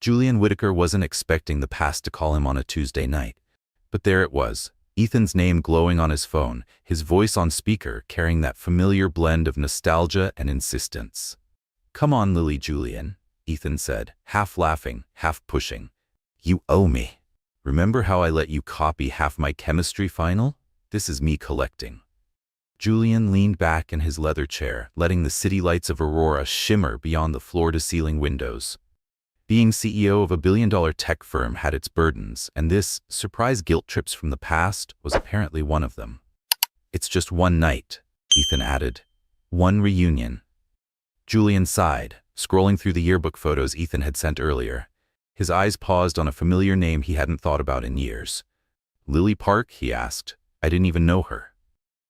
Julian Whittaker wasn't expecting the past to call him on a Tuesday night. But there it was, Ethan's name glowing on his phone, his voice on speaker carrying that familiar blend of nostalgia and insistence. "Come on, Lily Julian," Ethan said, half laughing, half pushing. "You owe me. Remember how I let you copy half my chemistry final? This is me collecting." Julian leaned back in his leather chair, letting the city lights of Aurora shimmer beyond the floor-to-ceiling windows. Being CEO of a billion-dollar tech firm had its burdens, and this, surprise guilt trips from the past, was apparently one of them. "It's just one night," Ethan added. "One reunion." Julian sighed, scrolling through the yearbook photos Ethan had sent earlier. His eyes paused on a familiar name he hadn't thought about in years. "Lily Park?" he asked. "I didn't even know her."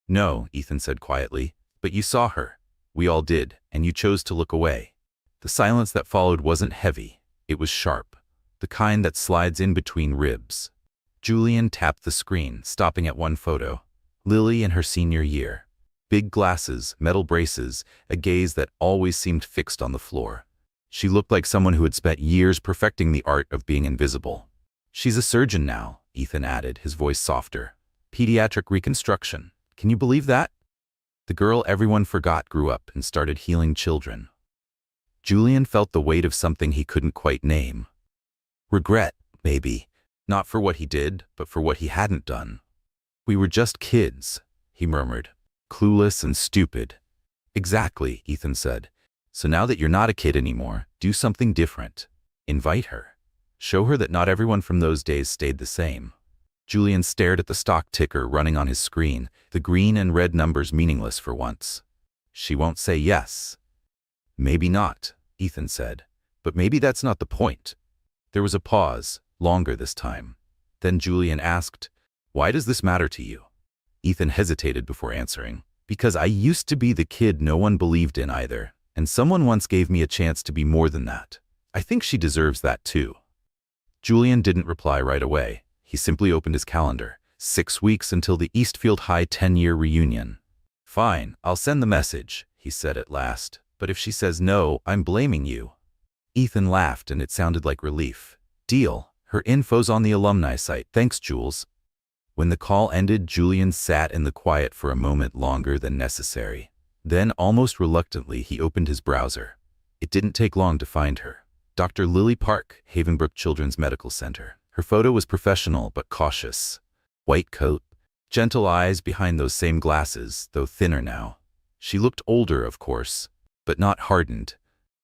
"No," Ethan said quietly, "but you saw her. We all did, and you chose to look away." The silence that followed wasn't heavy. It was sharp, the kind that slides in between ribs. Julian tapped the screen, stopping at one photo. Lily in her senior year. Big glasses, metal braces, a gaze that always seemed fixed on the floor. She looked like someone who had spent years perfecting the art of being invisible. "She's a surgeon now," Ethan added, his voice softer. "Pediatric reconstruction. Can you believe that?" The girl everyone forgot grew up and started healing children. Julian felt the weight of something he couldn't quite name. Regret, maybe. Not for what he did, but for what he hadn't done. "We were just kids," he murmured. "Clueless and stupid." "Exactly," Ethan said. "So now that you're not a kid anymore, do something different. Invite her. Show her that not everyone from those days stayed the same." Julian stared at the stock ticker running on his screen, the green and red numbers meaningless for once. "She won't say yes." "Maybe not," Ethan said. "But maybe that's not the point." There was a pause, longer this time. Then Julian asked, "Why does this matter to you?" Ethan hesitated before answering. "Because I used to be the kid no one believed in either, and someone once gave me a chance to be more than that. I think she deserves that too." Julian didn't reply right away. He simply opened his calendar. 6 weeks until the Eastfield High 10-year reunion. "Fine, I'll send the message," he said at last. "But if she says no, I'm blaming you." Ethan laughed, and it sounded like relief. "Deal. Her info's on the Alumni site. Thanks, Jules." When the call ended, Julian sat in the quiet for a moment longer than necessary. Then, almost reluctantly, he opened his browser. It didn't take long to find her. Dr. Lily Park, Havenbrook Children's Medical Center. Her photo was professional but cautious. White coat, gentle eyes behind those same glasses, though thinner now. She looked older, of course, but not hardened.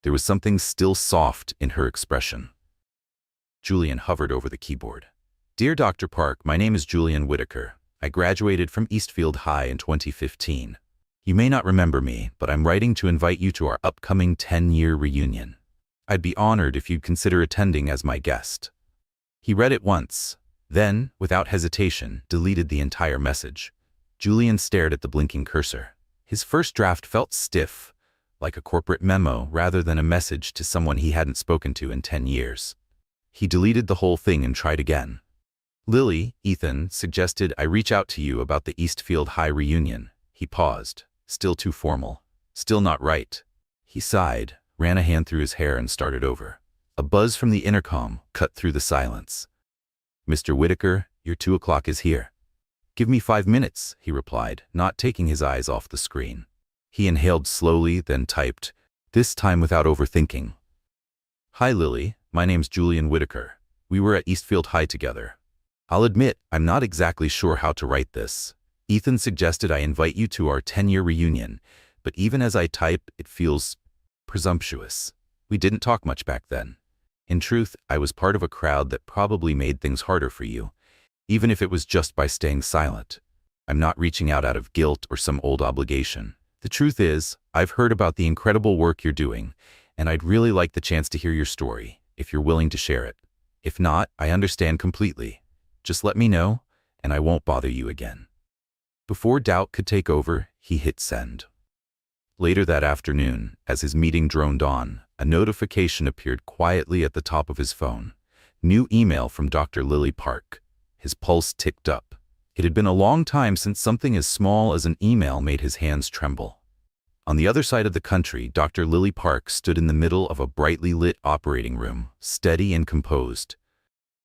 There was something still soft in her expression. Julian hovered over the keyboard. "Dear Dr. Park, my name is Julian Whittaker. I graduated from Eastfield High in 2015. You may not remember me, but I'm writing to invite you to our upcoming 10-year reunion. I'd be honored if you'd consider attending as my guest." He read it once, then, without hesitation, deleted the entire message. Julian stared at the blinking cursor. His first draft felt stiff, like a corporate memo rather than a message to someone he hadn't spoken to in 10 years. He deleted the whole thing and tried again. "Lily," Ethan suggested, "I reach out to you about the Eastfield High reunion." He paused, still too formal, still not right. He sighed, ran a hand through his hair and started over. A buzz from the intercom cut through the silence. "Mr. Whittaker, your 2 o'clock is here." "Give me 5 minutes," he replied, not taking his eyes off the screen. He inhaled slowly, then typed, this time without overthinking. "Hi Lily, my name's Julian Whittaker. We were at Eastfield High together. I'll admit, I'm not exactly sure how to write this. Ethan suggested I invite you to our 10-year reunion, but even as I type, it feels presumptuous. We didn't talk much back then. In truth, I was part of a crowd that probably made things harder for you, even if it was just by staying silent. I'm not reaching out of guilt or some old obligation. The truth is, I've heard about the incredible work you're doing, and I'd really like the chance to hear your story, if you're willing to share it. If not, I understand completely. Just let me know, and I won't bother you again." Before doubt could take over, he hit send. Later that afternoon, as his meeting droned on, a notification appeared quietly at the top of his phone. New email from Dr. Lily Park. His pulse ticked up. It had been a long time since something as small as an email made his hands tremble. On the other side of the country, Dr. Lily Park stood in the middle of a brightly lit operating room, steady and composed.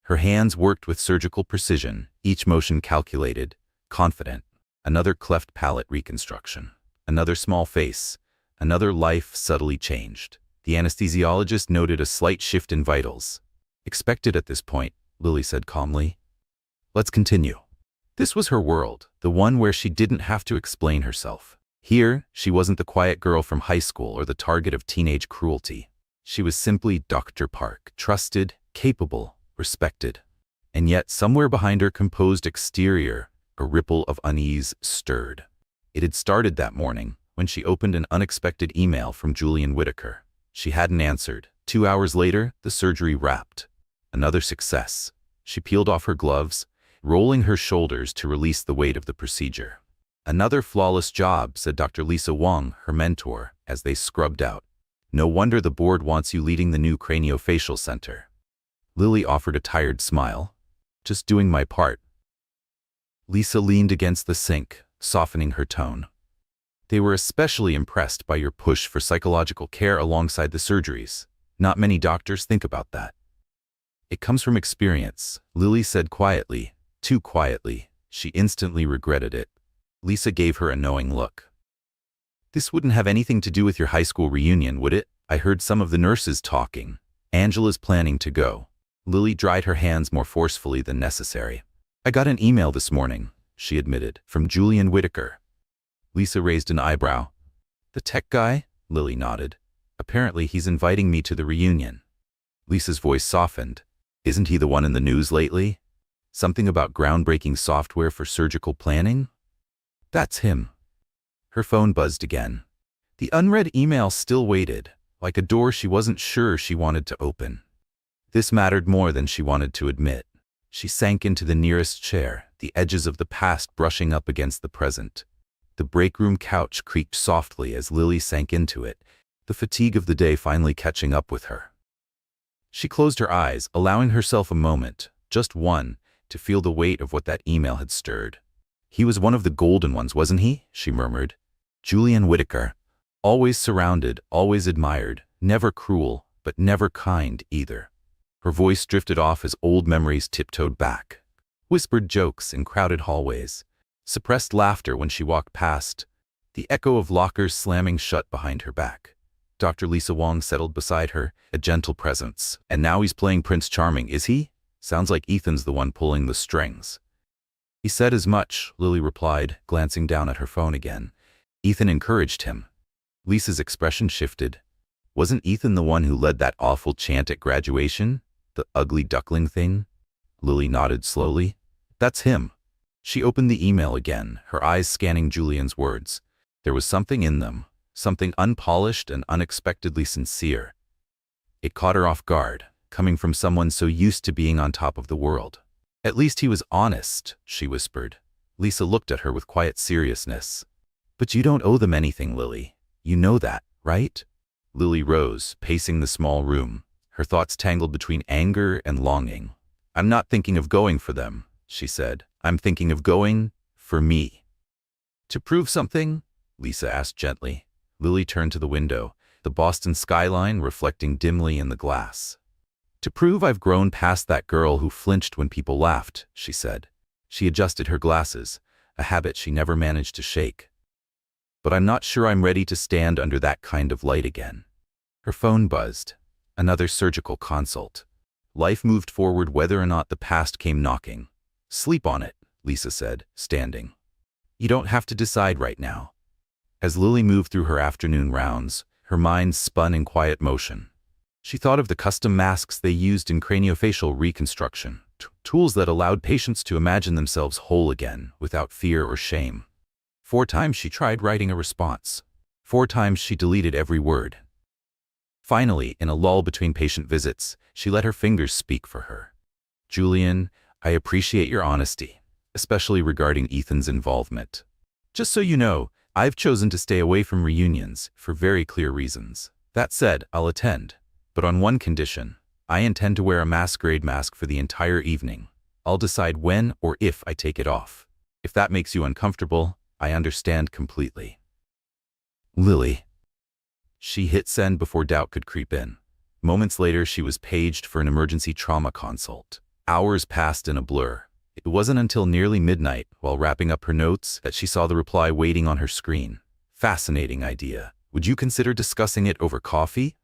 Her hands worked with surgical precision, each motion calculated, confident. Another cleft palate reconstruction. Another small face. Another life subtly changed. The anesthesiologist noted a slight shift in vitals. "Expected at this point," Lily said calmly. "Let's continue." This was her world, the one where she didn't have to explain herself. Here, she wasn't the quiet girl from high school or the target of teenage cruelty. She was simply Dr. Park, trusted, capable, respected. And yet, somewhere behind her composed exterior, a ripple of unease stirred. It had started that morning, when she opened an unexpected email from Julian Whitaker. She hadn't answered. 2 hours later, the surgery wrapped. Another success. She peeled off her gloves, rolling her shoulders to release the weight of the procedure. "Another flawless job," said Dr. Lisa Wong, her mentor, as they scrubbed out. "No wonder the board wants you leading the new craniofacial center." Lily offered a tired smile. "Just doing my part." Lisa leaned against the sink, softening her tone. "They were especially impressed by your push for psychological care alongside the surgeries. Not many doctors think about that." "It comes from experience," Lily said quietly, too quietly. She instantly regretted it. Lisa gave her a knowing look. "This wouldn't have anything to do with your high school reunion, would it? I heard some of the nurses talking. Angela's planning to go." Lily dried her hands more forcefully than necessary. "I got an email this morning," she admitted, "from Julian Whitaker." Lisa raised an eyebrow. "The tech guy?" Lily nodded. "Apparently he's inviting me to the reunion." Lisa's voice softened. "Isn't he the one in the news lately? Something about groundbreaking software for surgical planning?" "That's him." Her phone buzzed again. The unread email still waited, like a door she wasn't sure she wanted to open. This mattered more than she wanted to admit. She sank into the nearest chair, the edges of the past brushing up against the present. The break room couch creaked softly as Lily sank into it, the fatigue of the day finally catching up with her. She closed her eyes, allowing herself a moment, just one, to feel the weight of what that email had stirred. "He was one of the golden ones, wasn't he?" she murmured. "Julian Whitaker. Always surrounded, always admired, never cruel, but never kind either." Her voice drifted off as old memories tiptoed back. Whispered jokes in crowded hallways. Suppressed laughter when she walked past. The echo of lockers slamming shut behind her back. Dr. Lisa Wong settled beside her, a gentle presence. "And now he's playing Prince Charming, is he? Sounds like Ethan's the one pulling the strings." "He said as much," Lily replied, glancing down at her phone again. "Ethan encouraged him." Lisa's expression shifted. "Wasn't Ethan the one who led that awful chant at graduation? The ugly duckling thing?" Lily nodded slowly. "That's him." She opened the email again, her eyes scanning Julian's words. There was something in them, something unpolished and unexpectedly sincere. It caught her off guard, coming from someone so used to being on top of the world. "At least he was honest," she whispered. Lisa looked at her with quiet seriousness. "But you don't owe them anything, Lily. You know that, right?" Lily rose, pacing the small room, her thoughts tangled between anger and longing. "I'm not thinking of going for them," she said. "I'm thinking of going for me." "To prove something?" Lisa asked gently. Lily turned to the window, the Boston skyline reflecting dimly in the glass. "To prove I've grown past that girl who flinched when people laughed," she said. She adjusted her glasses, a habit she never managed to shake. "But I'm not sure I'm ready to stand under that kind of light again." Her phone buzzed. Another surgical consult. Life moved forward whether or not the past came knocking. "Sleep on it," Lisa said, standing. "You don't have to decide right now." As Lily moved through her afternoon rounds, her mind spun in quiet motion. She thought of the custom masks they used in craniofacial reconstruction, tools that allowed patients to imagine themselves whole again, without fear or shame. 4 times she tried writing a response. 4 times she deleted every word. Finally, in a lull between patient visits, she let her fingers speak for her. "Julian, I appreciate your honesty, especially regarding Ethan's involvement. Just so you know, I've chosen to stay away from reunions for very clear reasons. That said, I'll attend. But on one condition. I intend to wear a masquerade mask for the entire evening. I'll decide when or if I take it off. If that makes you uncomfortable, I understand completely." Lily. She hit send before doubt could creep in. Moments later, she was paged for an emergency trauma consult. Hours passed in a blur. It wasn't until nearly midnight, while wrapping up her notes, that she saw the reply waiting on her screen. Fascinating idea. Would you consider discussing it over coffee?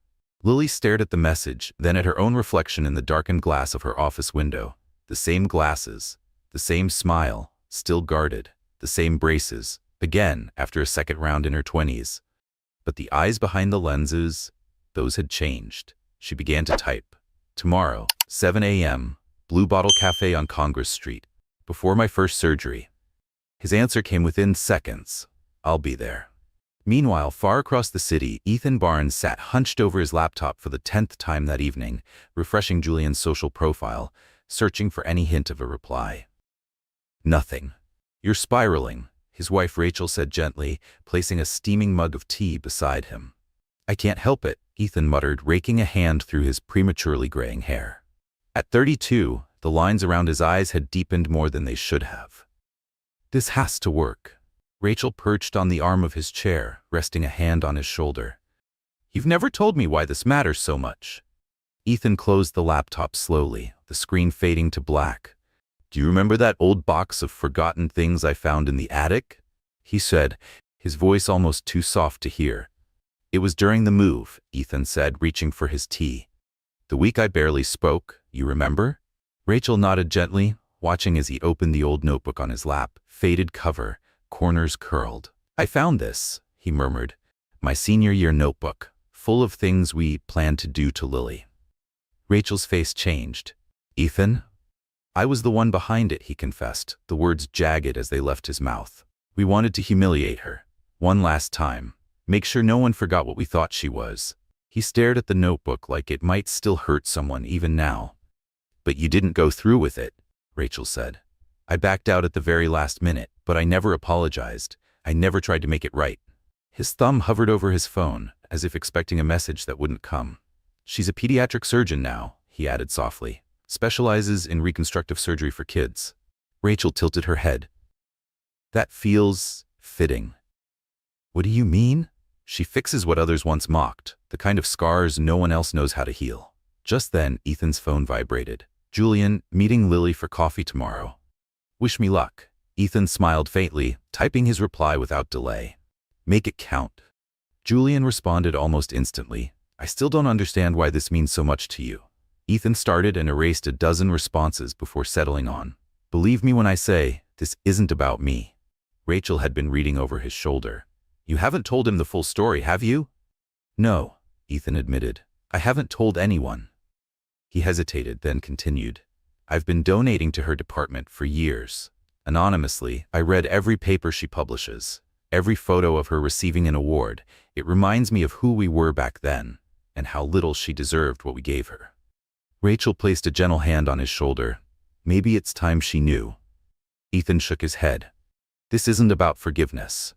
Lily stared at the message, then at her own reflection in the darkened glass of her office window. The same glasses, the same smile, still guarded, the same braces, again after a second round in her 20s. But the eyes behind the lenses, those had changed. She began to type. Tomorrow, 7 a.m., Blue Bottle Cafe on Congress Street, before my first surgery. His answer came within seconds. I'll be there. Meanwhile, far across the city, Ethan Barnes sat hunched over his laptop for the 10th time that evening, refreshing Julian's social profile, searching for any hint of a reply. Nothing. You're spiraling, his wife Rachel said gently, placing a steaming mug of tea beside him. I can't help it, Ethan muttered, raking a hand through his prematurely graying hair. At 32, the lines around his eyes had deepened more than they should have. This has to work. Rachel perched on the arm of his chair, resting a hand on his shoulder. You've never told me why this matters so much. Ethan closed the laptop slowly, the screen fading to black. Do you remember that old box of forgotten things I found in the attic? He said, his voice almost too soft to hear. It was during the move, Ethan said, reaching for his tea. The week I barely spoke, you remember? Rachel nodded gently, watching as he opened the old notebook on his lap, faded cover, corners curled. I found this, he murmured, my senior year notebook, full of things we planned to do to Lily. Rachel's face changed. Ethan? I was the one behind it, he confessed, the words jagged as they left his mouth. We wanted to humiliate her. One last time. Make sure no one forgot what we thought she was. He stared at the notebook like it might still hurt someone even now. But you didn't go through with it, Rachel said. I backed out at the very last minute, but I never apologized. I never tried to make it right. His thumb hovered over his phone, as if expecting a message that wouldn't come. She's a pediatric surgeon now, he added softly. Specializes in reconstructive surgery for kids. Rachel tilted her head. That feels fitting. What do you mean? She fixes what others once mocked, the kind of scars no one else knows how to heal. Just then, Ethan's phone vibrated. Julian, meeting Lily for coffee tomorrow. Wish me luck. Ethan smiled faintly, typing his reply without delay. Make it count. Julian responded almost instantly. I still don't understand why this means so much to you. Ethan started and erased a dozen responses before settling on. Believe me when I say, this isn't about me. Rachel had been reading over his shoulder. You haven't told him the full story, have you? No, Ethan admitted. I haven't told anyone. He hesitated, then continued. I've been donating to her department for years. Anonymously, I read every paper she publishes, every photo of her receiving an award. It reminds me of who we were back then, and how little she deserved what we gave her. Rachel placed a gentle hand on his shoulder. Maybe it's time she knew. Ethan shook his head. This isn't about forgiveness.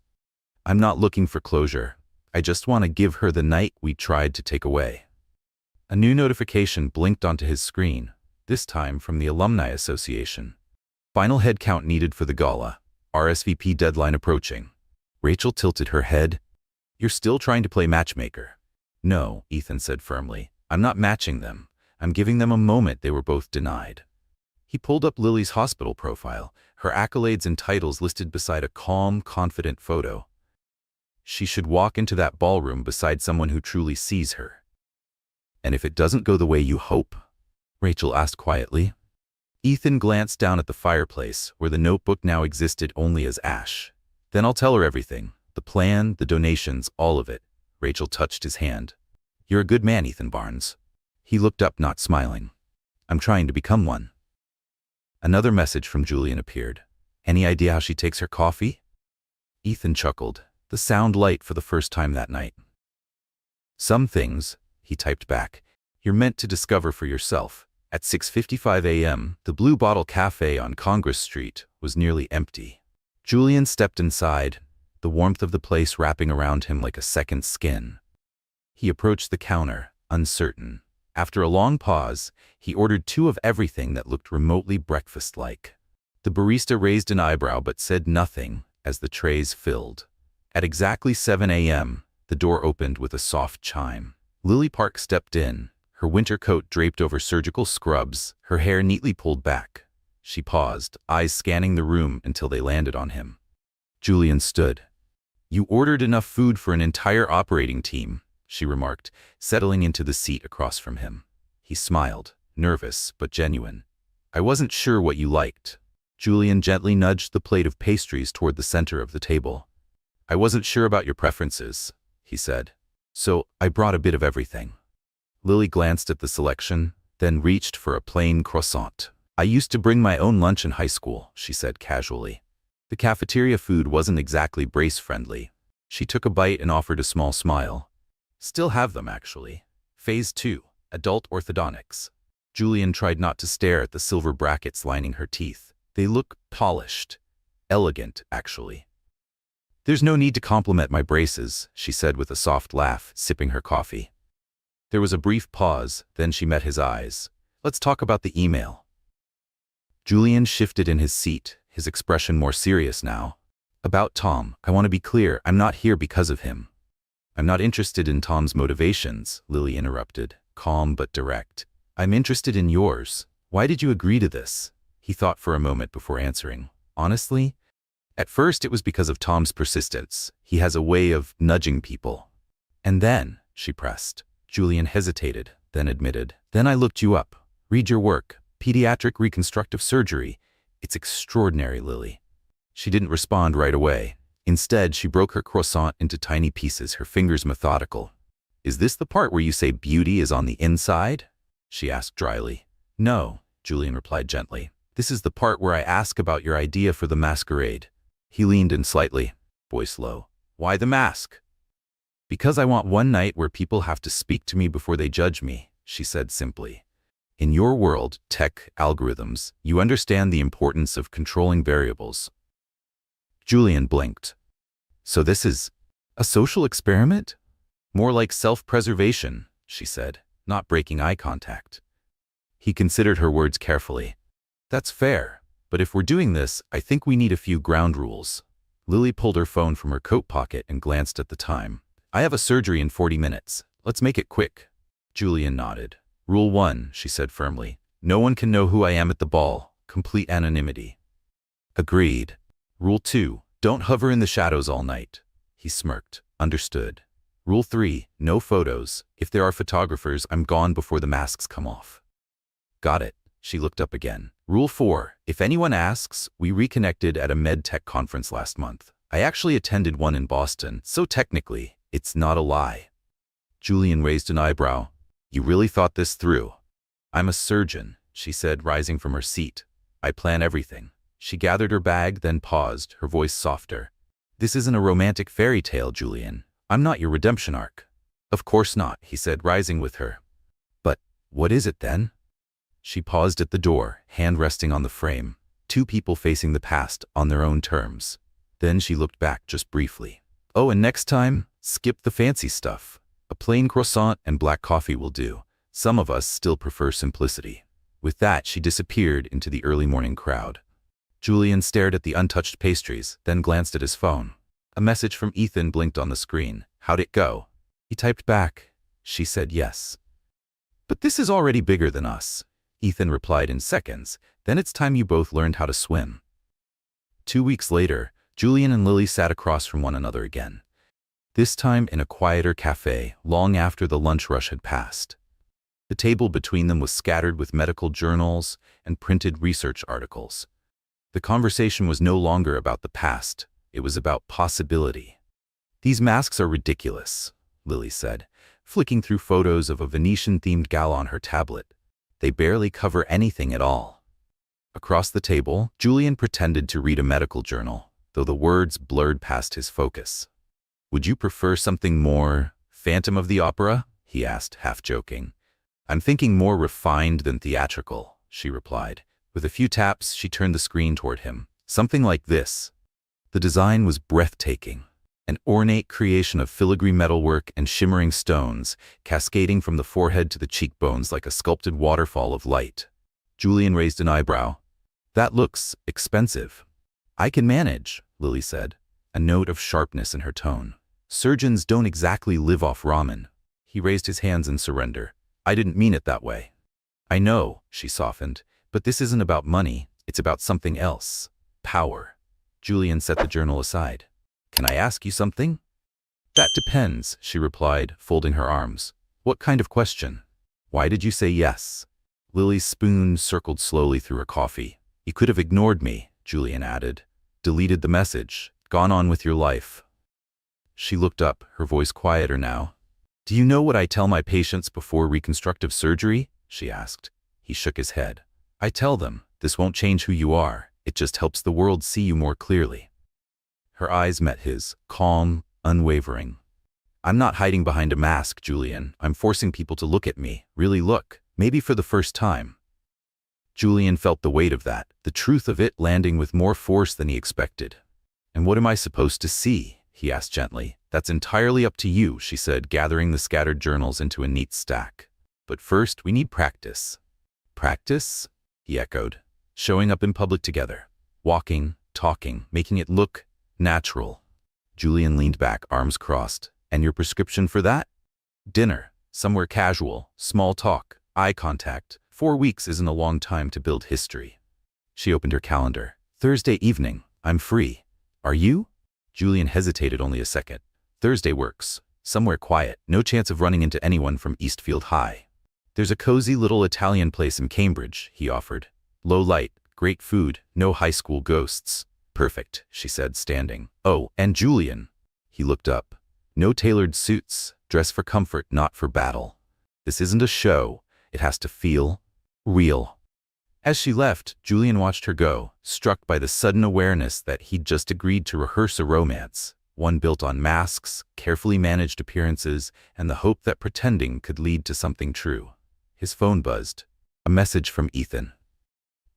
I'm not looking for closure. I just want to give her the night we tried to take away. A new notification blinked onto his screen, this time from the Alumni Association. Final headcount needed for the gala. RSVP deadline approaching. Rachel tilted her head. You're still trying to play matchmaker. No, Ethan said firmly. I'm not matching them. I'm giving them a moment they were both denied. He pulled up Lily's hospital profile, her accolades and titles listed beside a calm, confident photo. She should walk into that ballroom beside someone who truly sees her. And if it doesn't go the way you hope? Rachel asked quietly. Ethan glanced down at the fireplace, where the notebook now existed only as ash. Then I'll tell her everything. The plan, the donations, all of it. Rachel touched his hand. You're a good man, Ethan Barnes. He looked up, not smiling. I'm trying to become one. Another message from Julian appeared. Any idea how she takes her coffee? Ethan chuckled, the sound light for the first time that night. Some things, he typed back, you're meant to discover for yourself. At 6:55 a.m., the Blue Bottle Cafe on Congress Street was nearly empty. Julian stepped inside, the warmth of the place wrapping around him like a second skin. He approached the counter, uncertain. After a long pause, he ordered 2 of everything that looked remotely breakfast-like. The barista raised an eyebrow but said nothing as the trays filled. At exactly 7 a.m., the door opened with a soft chime. Lily Park stepped in, her winter coat draped over surgical scrubs, her hair neatly pulled back. She paused, eyes scanning the room until they landed on him. Julian stood. "You ordered enough food for an entire operating team," she remarked, settling into the seat across from him. He smiled, nervous but genuine. "I wasn't sure what you liked." Julian gently nudged the plate of pastries toward the center of the table. "I wasn't sure about your preferences," he said. "So I brought a bit of everything." Lily glanced at the selection, then reached for a plain croissant. "I used to bring my own lunch in high school," she said casually. The cafeteria food wasn't exactly brace-friendly. She took a bite and offered a small smile. "Still have them, actually. Phase 2, adult orthodontics." Julian tried not to stare at the silver brackets lining her teeth. "They look polished. Elegant, actually." "There's no need to compliment my braces," she said with a soft laugh, sipping her coffee. There was a brief pause, then she met his eyes. "Let's talk about the email." Julian shifted in his seat, his expression more serious now. "About Tom, I want to be clear, I'm not here because of him." "I'm not interested in Tom's motivations," Lily interrupted, calm but direct. "I'm interested in yours. Why did you agree to this?" He thought for a moment before answering. "Honestly, at first it was because of Tom's persistence. He has a way of nudging people." "And then," she pressed. Julian hesitated, then admitted, "Then I looked you up. Read your work. Pediatric reconstructive surgery. It's extraordinary, Lily." She didn't respond right away. Instead, she broke her croissant into tiny pieces, her fingers methodical. "Is this the part where you say beauty is on the inside?" she asked dryly. "No," Julian replied gently. "This is the part where I ask about your idea for the masquerade." He leaned in slightly, voice low. "Why the mask?" "Because I want one night where people have to speak to me before they judge me," she said simply. "In your world, tech, algorithms, you understand the importance of controlling variables." Julian blinked. "So this is a social experiment?" "More like self-preservation," she said, not breaking eye contact. He considered her words carefully. "That's fair, but if we're doing this, I think we need a few ground rules." Lily pulled her phone from her coat pocket and glanced at the time. "I have a surgery in 40 minutes. Let's make it quick." Julian nodded. "Rule 1, she said firmly. "No one can know who I am at the ball. Complete anonymity." "Agreed." "Rule 2, don't hover in the shadows all night." He smirked. "Understood." "Rule 3, no photos. If there are photographers, I'm gone before the masks come off." "Got it." She looked up again. "Rule 4, if anyone asks, we reconnected at a med tech conference last month. I actually attended one in Boston, so technically, it's not a lie." Julian raised an eyebrow. "You really thought this through?" "I'm a surgeon," she said, rising from her seat. "I plan everything." She gathered her bag, then paused, her voice softer. "This isn't a romantic fairy tale, Julian. I'm not your redemption arc." "Of course not," he said, rising with her. "But what is it then?" She paused at the door, hand resting on the frame. Two people facing the past on their own terms. Then she looked back just briefly. "Oh, and next time, skip the fancy stuff. A plain croissant and black coffee will do. Some of us still prefer simplicity." With that, she disappeared into the early morning crowd. Julian stared at the untouched pastries, then glanced at his phone. A message from Ethan blinked on the screen. "How'd it go?" He typed back. She said yes. "But this is already bigger than us," Ethan replied in seconds. "Then it's time you both learned how to swim." 2 weeks later, Julian and Lily sat across from one another again. This time in a quieter cafe, long after the lunch rush had passed. The table between them was scattered with medical journals and printed research articles. The conversation was no longer about the past, it was about possibility. "These masks are ridiculous," Lily said, flicking through photos of a Venetian-themed gala on her tablet. "They barely cover anything at all." Across the table, Julian pretended to read a medical journal, though the words blurred past his focus. "Would you prefer something more Phantom of the Opera?" he asked, half joking. "I'm thinking more refined than theatrical," she replied. With a few taps, she turned the screen toward him. "Something like this." The design was breathtaking. An ornate creation of filigree metalwork and shimmering stones, cascading from the forehead to the cheekbones like a sculpted waterfall of light. Julian raised an eyebrow. "That looks expensive." "I can manage," Lily said. a note of sharpness in her tone. Surgeons don't exactly live off ramen. He raised his hands in surrender. I didn't mean it that way. I know, she softened, but this isn't about money, it's about something else. Power. Julian set the journal aside. Can I ask you something? That depends, she replied, folding her arms. What kind of question? Why did you say yes? Lily's spoon circled slowly through her coffee. You could have ignored me, Julian added. Deleted the message. Gone on with your life. She looked up, her voice quieter now. Do you know what I tell my patients before reconstructive surgery? She asked. He shook his head. I tell them, this won't change who you are. It just helps the world see you more clearly. Her eyes met his, calm, unwavering. I'm not hiding behind a mask, Julian. I'm forcing people to look at me, really look, maybe for the first time. Julian felt the weight of that, the truth of it landing with more force than he expected. And what am I supposed to see? He asked gently. That's entirely up to you, she said, gathering the scattered journals into a neat stack. But first, we need practice. Practice? He echoed. Showing up in public together. Walking, talking, making it look natural. Julian leaned back, arms crossed. And your prescription for that? Dinner. Somewhere casual. Small talk. Eye contact. 4 weeks isn't a long time to build history. She opened her calendar. Thursday evening. I'm free. Are you? Julian hesitated only a second. Thursday works. Somewhere quiet. No chance of running into anyone from Eastfield High. There's a cozy little Italian place in Cambridge, he offered. Low light, great food, no high school ghosts. Perfect, she said, standing. Oh, and Julian. He looked up. No tailored suits. Dress for comfort, not for battle. This isn't a show. It has to feel real. As she left, Julian watched her go, struck by the sudden awareness that he'd just agreed to rehearse a romance, one built on masks, carefully managed appearances, and the hope that pretending could lead to something true. His phone buzzed. A message from Ethan.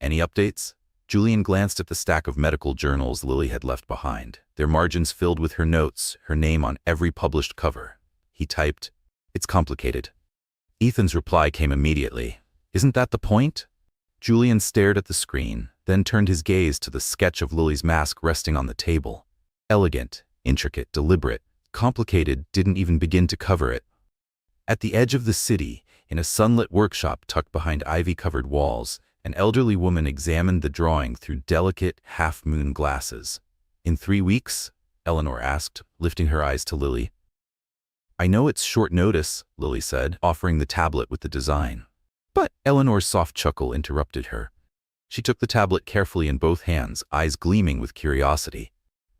Any updates? Julian glanced at the stack of medical journals Lily had left behind, their margins filled with her notes, her name on every published cover. He typed, "It's complicated." Ethan's reply came immediately. "Isn't that the point?" Julian stared at the screen, then turned his gaze to the sketch of Lily's mask resting on the table. Elegant, intricate, deliberate, complicated didn't even begin to cover it. At the edge of the city, in a sunlit workshop tucked behind ivy-covered walls, an elderly woman examined the drawing through delicate, half-moon glasses. "In 3 weeks?" Eleanor asked, lifting her eyes to Lily. "I know it's short notice," Lily said, offering the tablet with the design. But Eleanor's soft chuckle interrupted her. She took the tablet carefully in both hands, eyes gleaming with curiosity.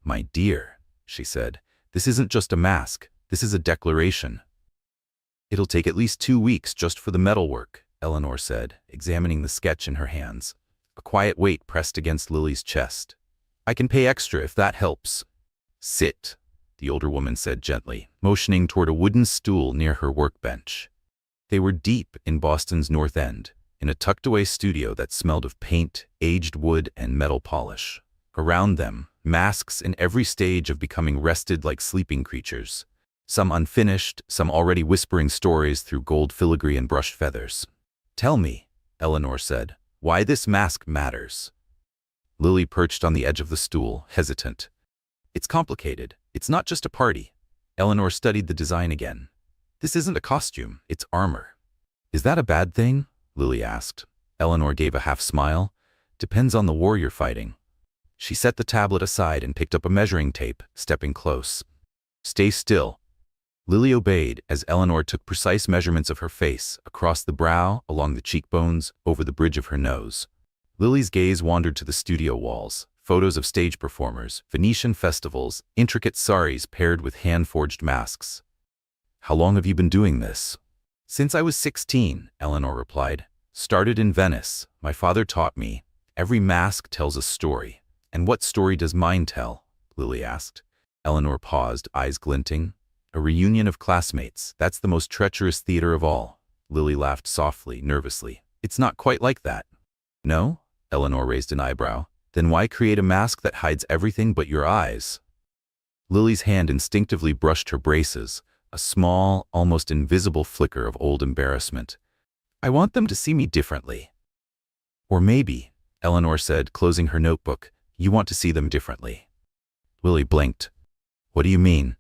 "My dear," she said, "this isn't just a mask. This is a declaration." "It'll take at least 2 weeks just for the metalwork," Eleanor said, examining the sketch in her hands. A quiet weight pressed against Lily's chest. "I can pay extra if that helps." "Sit," the older woman said gently, motioning toward a wooden stool near her workbench. They were deep in Boston's North End, in a tucked-away studio that smelled of paint, aged wood, and metal polish. Around them, masks in every stage of becoming rested like sleeping creatures. Some unfinished, some already whispering stories through gold filigree and brushed feathers. "Tell me," Eleanor said, "why this mask matters." Lily perched on the edge of the stool, hesitant. "It's complicated. It's not just a party." Eleanor studied the design again. "This isn't a costume, it's armor." "Is that a bad thing?" Lily asked. Eleanor gave a half-smile. "Depends on the war you're fighting." She set the tablet aside and picked up a measuring tape, stepping close. "Stay still." Lily obeyed as Eleanor took precise measurements of her face, across the brow, along the cheekbones, over the bridge of her nose. Lily's gaze wandered to the studio walls, photos of stage performers, Venetian festivals, intricate saris paired with hand-forged masks. "How long have you been doing this?" "Since I was 16, Eleanor replied. "Started in Venice. My father taught me. Every mask tells a story." "And what story does mine tell?" Lily asked. Eleanor paused, eyes glinting. "A reunion of classmates. That's the most treacherous theater of all." Lily laughed softly, nervously. "It's not quite like that." "No?" Eleanor raised an eyebrow. "Then why create a mask that hides everything but your eyes?" Lily's hand instinctively brushed her braces, a small, almost invisible flicker of old embarrassment. "I want them to see me differently." "Or maybe," Eleanor said, closing her notebook, "you want to see them differently." Lily blinked. What do you mean?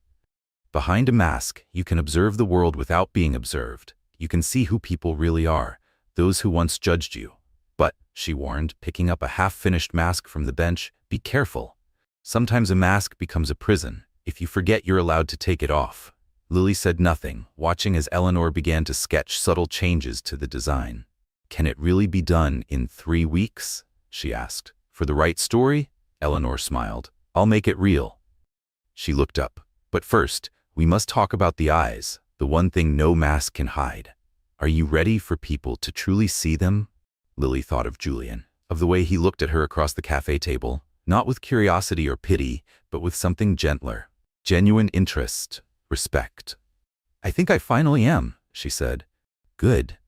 Behind a mask, you can observe the world without being observed. You can see who people really are, those who once judged you. But, she warned, picking up a half-finished mask from the bench, be careful. Sometimes a mask becomes a prison. If you forget, you're allowed to take it off. Lily said nothing, watching as Eleanor began to sketch subtle changes to the design. Can it really be done in 3 weeks? She asked. For the right story? Eleanor smiled. I'll make it real. She looked up. But first, we must talk about the eyes, the one thing no mask can hide. Are you ready for people to truly see them? Lily thought of Julian, of the way he looked at her across the cafe table, not with curiosity or pity, but with something gentler. Genuine interest, respect. I think I finally am, she said. Good.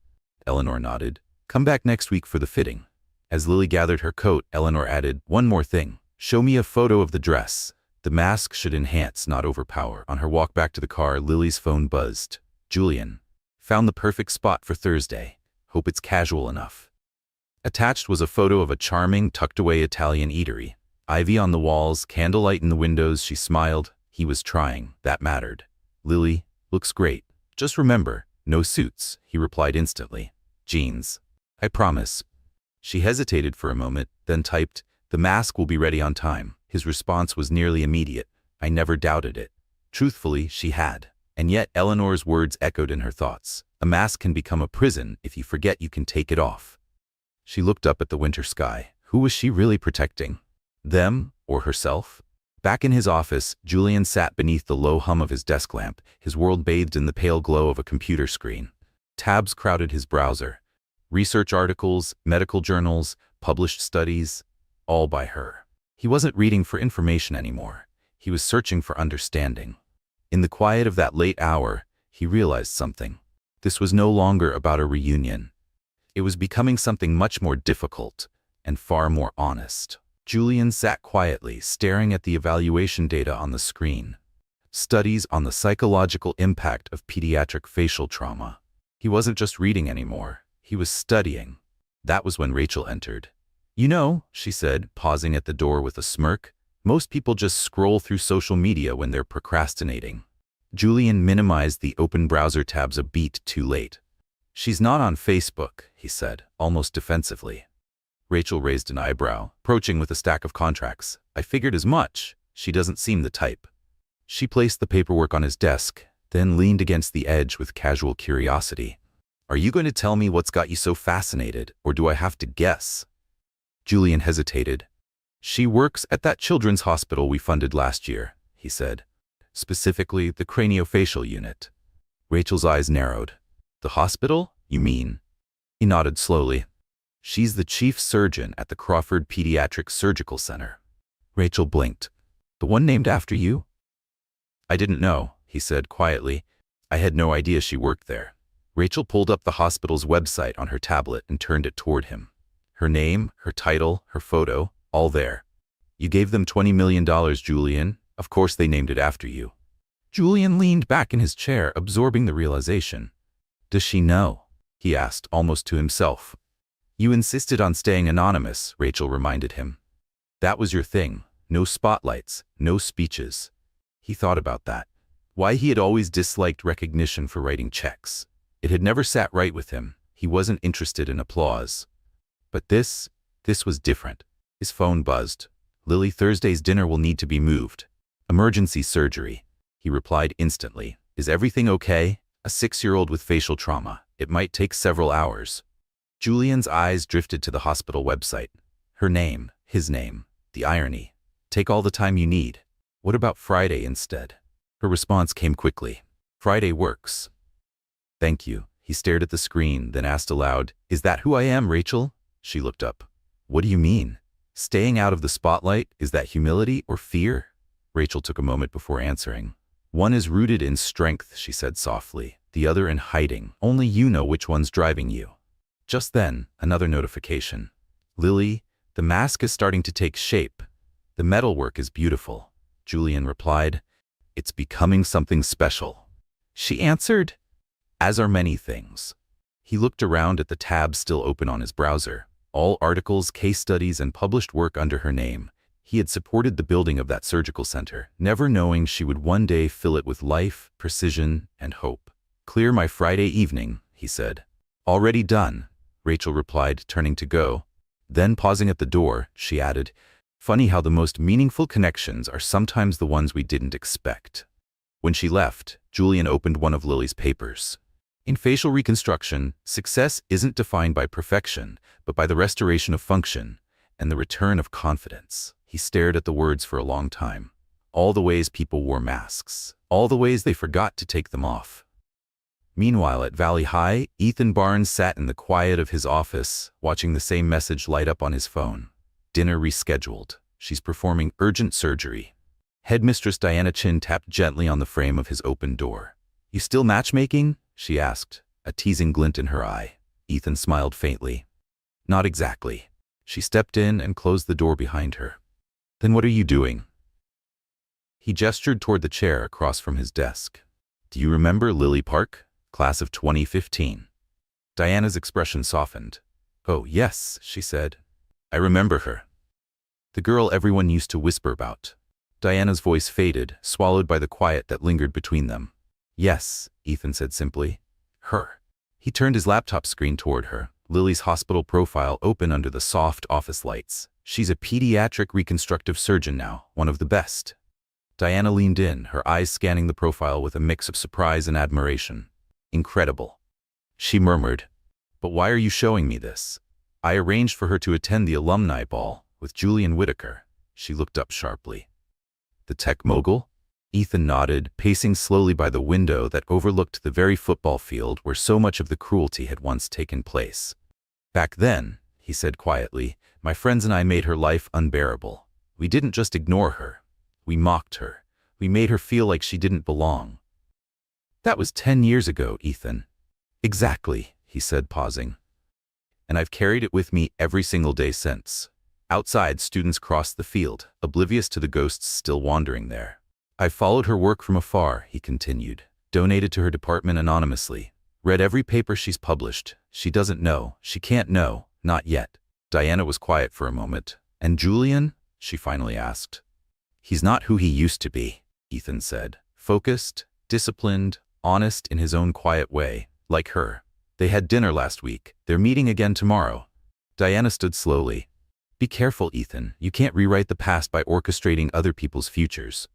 Eleanor nodded. Come back next week for the fitting. As Lily gathered her coat, Eleanor added, one more thing. Show me a photo of the dress. The mask should enhance, not overpower. On her walk back to the car, Lily's phone buzzed. Julian. Found the perfect spot for Thursday. Hope it's casual enough. Attached was a photo of a charming, tucked-away Italian eatery. Ivy on the walls, candlelight in the windows. She smiled. He was trying. That mattered. Lily, looks great. Just remember, no suits, he replied instantly. Jeans. I promise. She hesitated for a moment, then typed, the mask will be ready on time. His response was nearly immediate. I never doubted it. Truthfully, she had. And yet Eleanor's words echoed in her thoughts. A mask can become a prison if you forget you can take it off. She looked up at the winter sky. Who was she really protecting? Them or herself? Back in his office, Julian sat beneath the low hum of his desk lamp, his world bathed in the pale glow of a computer screen. Tabs crowded his browser. Research articles, medical journals, published studies, all by her. He wasn't reading for information anymore. He was searching for understanding. In the quiet of that late hour, he realized something. This was no longer about a reunion. It was becoming something much more difficult and far more honest. Julian sat quietly, staring at the evaluation data on the screen. Studies on the psychological impact of pediatric facial trauma. He wasn't just reading anymore. He was studying. That was when Rachel entered. You know, she said, pausing at the door with a smirk, most people just scroll through social media when they're procrastinating. Julian minimized the open browser tabs a beat too late. She's not on Facebook, he said, almost defensively. Rachel raised an eyebrow, approaching with a stack of contracts. I figured as much. She doesn't seem the type. She placed the paperwork on his desk, then leaned against the edge with casual curiosity. Are you going to tell me what's got you so fascinated, or do I have to guess? Julian hesitated. She works at that children's hospital we funded last year, he said. Specifically, the craniofacial unit. Rachel's eyes narrowed. The hospital, you mean? He nodded slowly. She's the chief surgeon at the Crawford Pediatric Surgical Center. Rachel blinked. The one named after you? I didn't know, he said quietly. I had no idea she worked there. Rachel pulled up the hospital's website on her tablet and turned it toward him. Her name, her title, her photo, all there. You gave them $20 million, Julian. Of course they named it after you. Julian leaned back in his chair, absorbing the realization. Does she know? He asked, almost to himself. You insisted on staying anonymous, Rachel reminded him. That was your thing. No spotlights, no speeches. He thought about that. Why he had always disliked recognition for writing checks. It had never sat right with him. He wasn't interested in applause. But this was different. His phone buzzed. Lily, Thursday's dinner will need to be moved. Emergency surgery. He replied instantly. Is everything okay? A 6-year-old with facial trauma. It might take several hours. Julian's eyes drifted to the hospital website. Her name, his name, the irony. Take all the time you need. What about Friday instead? Her response came quickly. Friday works. Thank you. He stared at the screen, then asked aloud, Is that who I am, Rachel? She looked up. What do you mean? Staying out of the spotlight, is that humility or fear? Rachel took a moment before answering. One is rooted in strength, she said softly. The other in hiding. Only you know which one's driving you. Just then, another notification. Lily, the mask is starting to take shape. The metalwork is beautiful. Julian replied. It's becoming something special. She answered. As are many things. He looked around at the tabs still open on his browser. All articles, case studies, and published work under her name. He had supported the building of that surgical center, never knowing she would one day fill it with life, precision, and hope. "Clear my Friday evening," he said. "Already done," Rachel replied, turning to go. Then, pausing at the door, she added, "Funny how the most meaningful connections are sometimes the ones we didn't expect." When she left, Julian opened one of Lily's papers. In facial reconstruction, success isn't defined by perfection, but by the restoration of function and the return of confidence. He stared at the words for a long time. All the ways people wore masks. All the ways they forgot to take them off. Meanwhile, at Valley High, Ethan Barnes sat in the quiet of his office, watching the same message light up on his phone. "Dinner rescheduled. She's performing urgent surgery." Headmistress Diana Chin tapped gently on the frame of his open door. "You still matchmaking?" she asked, a teasing glint in her eye. Ethan smiled faintly. "Not exactly." She stepped in and closed the door behind her. "Then what are you doing?" He gestured toward the chair across from his desk. "Do you remember Lily Park, class of 2015? Diana's expression softened. "Oh, yes," she said. "I remember her. The girl everyone used to whisper about." Diana's voice faded, swallowed by the quiet that lingered between them. "Yes," Ethan said simply. "Her." He turned his laptop screen toward her, Lily's hospital profile open under the soft office lights. "She's a pediatric reconstructive surgeon now, one of the best." Diana leaned in, her eyes scanning the profile with a mix of surprise and admiration. "Incredible," she murmured. "But why are you showing me this?" "I arranged for her to attend the alumni ball with Julian Whitaker." She looked up sharply. "The tech mogul?" Ethan nodded, pacing slowly by the window that overlooked the very football field where so much of the cruelty had once taken place. "Back then," he said quietly, "my friends and I made her life unbearable. We didn't just ignore her. We mocked her. We made her feel like she didn't belong." "That was 10 years ago, Ethan." "Exactly," he said, pausing. "And I've carried it with me every single day since." Outside, students crossed the field, oblivious to the ghosts still wandering there. "I've followed her work from afar," he continued, "donated to her department anonymously, read every paper she's published. She doesn't know. She can't know. Not yet." Diana was quiet for a moment. "And Julian?" she finally asked. "He's not who he used to be," Ethan said. "Focused, disciplined, honest in his own quiet way, like her. They had dinner last week. They're meeting again tomorrow." Diana stood slowly. "Be careful, Ethan. You can't rewrite the past by orchestrating other people's futures."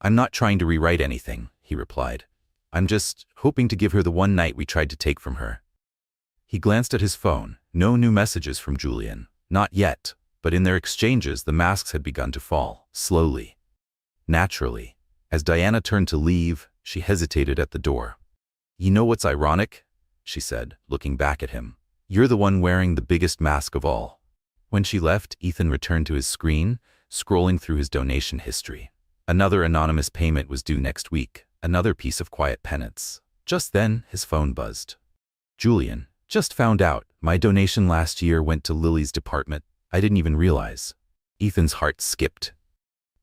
"I'm not trying to rewrite anything," he replied. "I'm just hoping to give her the one night we tried to take from her." He glanced at his phone. No new messages from Julian. Not yet, but in their exchanges the masks had begun to fall, slowly. Naturally. As Diana turned to leave, she hesitated at the door. "You know what's ironic?" she said, looking back at him. "You're the one wearing the biggest mask of all." When she left, Ethan returned to his screen, scrolling through his donation history. Another anonymous payment was due next week, another piece of quiet penance. Just then, his phone buzzed. "Julian, just found out, my donation last year went to Lily's department. I didn't even realize." Ethan's heart skipped.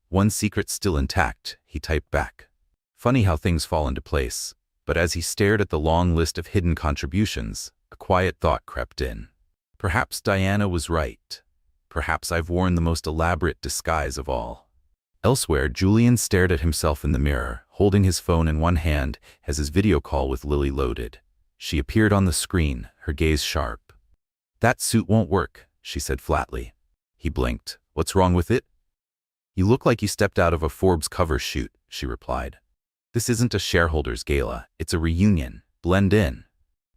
"One secret still intact," he typed back. Funny how things fall into place. But as he stared at the long list of hidden contributions, a quiet thought crept in. Perhaps Diana was right. Perhaps I've worn the most elaborate disguise of all. Elsewhere, Julian stared at himself in the mirror, holding his phone in one hand as his video call with Lily loaded. She appeared on the screen, her gaze sharp. "That suit won't work," she said flatly. He blinked. "What's wrong with it?" "You look like you stepped out of a Forbes cover shoot," she replied. "This isn't a shareholders' gala, it's a reunion. Blend in."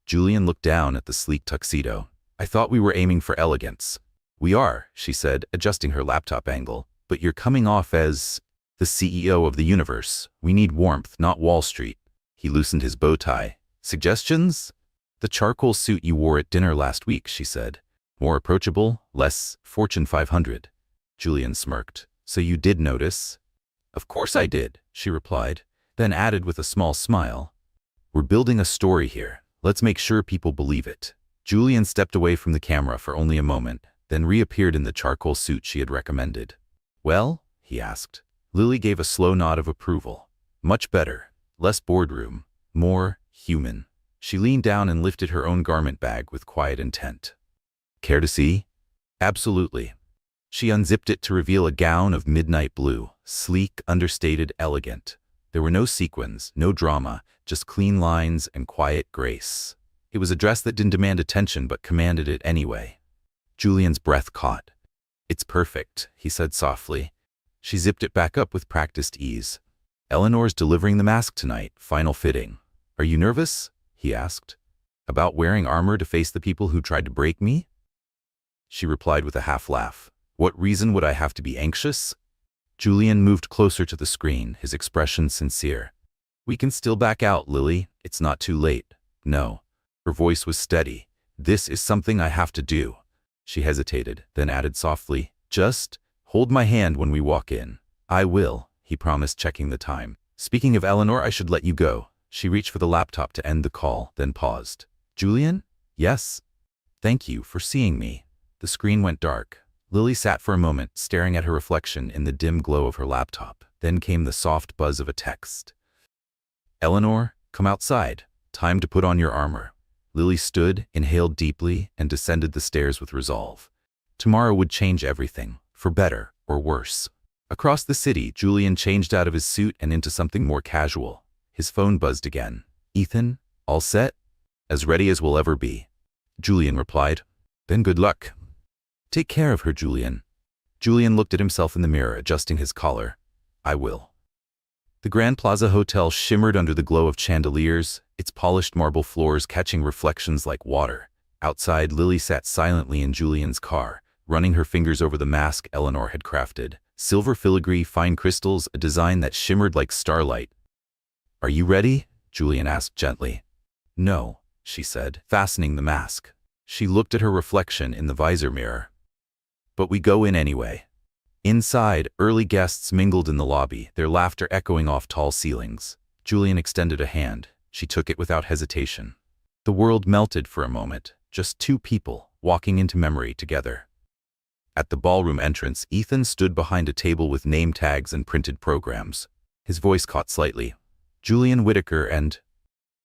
Julian looked down at the sleek tuxedo. "I thought we were aiming for elegance." "We are," she said, adjusting her laptop angle. "But you're coming off as the CEO of the universe. We need warmth, not Wall Street." He loosened his bow tie. "Suggestions?" "The charcoal suit you wore at dinner last week," she said. "More approachable, less Fortune 500. Julian smirked. "So you did notice?" "Of course I did," she replied, then added with a small smile. "We're building a story here. Let's make sure people believe it." Julian stepped away from the camera for only a moment, then reappeared in the charcoal suit she had recommended. "Well?" he asked. Lily gave a slow nod of approval. "Much better. Less boardroom. More human." She leaned down and lifted her own garment bag with quiet intent. "Care to see?" "Absolutely." She unzipped it to reveal a gown of midnight blue, sleek, understated, elegant. There were no sequins, no drama, just clean lines and quiet grace. It was a dress that didn't demand attention but commanded it anyway. Julian's breath caught. "It's perfect," he said softly. She zipped it back up with practiced ease. "Eleanor's delivering the mask tonight, final fitting. Are you nervous?" he asked. "About wearing armor to face the people who tried to break me?" She replied with a half laugh. "What reason would I have to be anxious?" Julian moved closer to the screen, his expression sincere. "We can still back out, Lily. It's not too late." "No." Her voice was steady. "This is something I have to do." She hesitated, then added softly, "Just hold my hand when we walk in." "I will," he promised, checking the time. "Speaking of Eleanor, I should let you go." She reached for the laptop to end the call, then paused. "Julian?" "Yes." "Thank you for seeing me." The screen went dark. Lily sat for a moment, staring at her reflection in the dim glow of her laptop. Then came the soft buzz of a text. "Eleanor, come outside. Time to put on your armor." Lily stood, inhaled deeply, and descended the stairs with resolve. Tomorrow would change everything, for better or worse. Across the city, Julian changed out of his suit and into something more casual. His phone buzzed again. "Ethan, all set?" "As ready as we'll ever be," Julian replied. "Then good luck." "Take care of her, Julian." Julian looked at himself in the mirror, adjusting his collar. "I will." The Grand Plaza Hotel shimmered under the glow of chandeliers, its polished marble floors catching reflections like water. Outside, Lily sat silently in Julian's car, running her fingers over the mask Eleanor had crafted. Silver filigree, fine crystals, a design that shimmered like starlight. "Are you ready?" Julian asked gently. "No," she said, fastening the mask. She looked at her reflection in the visor mirror. "But we go in anyway." Inside, early guests mingled in the lobby, their laughter echoing off tall ceilings. Julian extended a hand. She took it without hesitation. The world melted for a moment, just two people, walking into memory together. At the ballroom entrance, Ethan stood behind a table with name tags and printed programs. His voice caught slightly. "Julian Whittaker and—"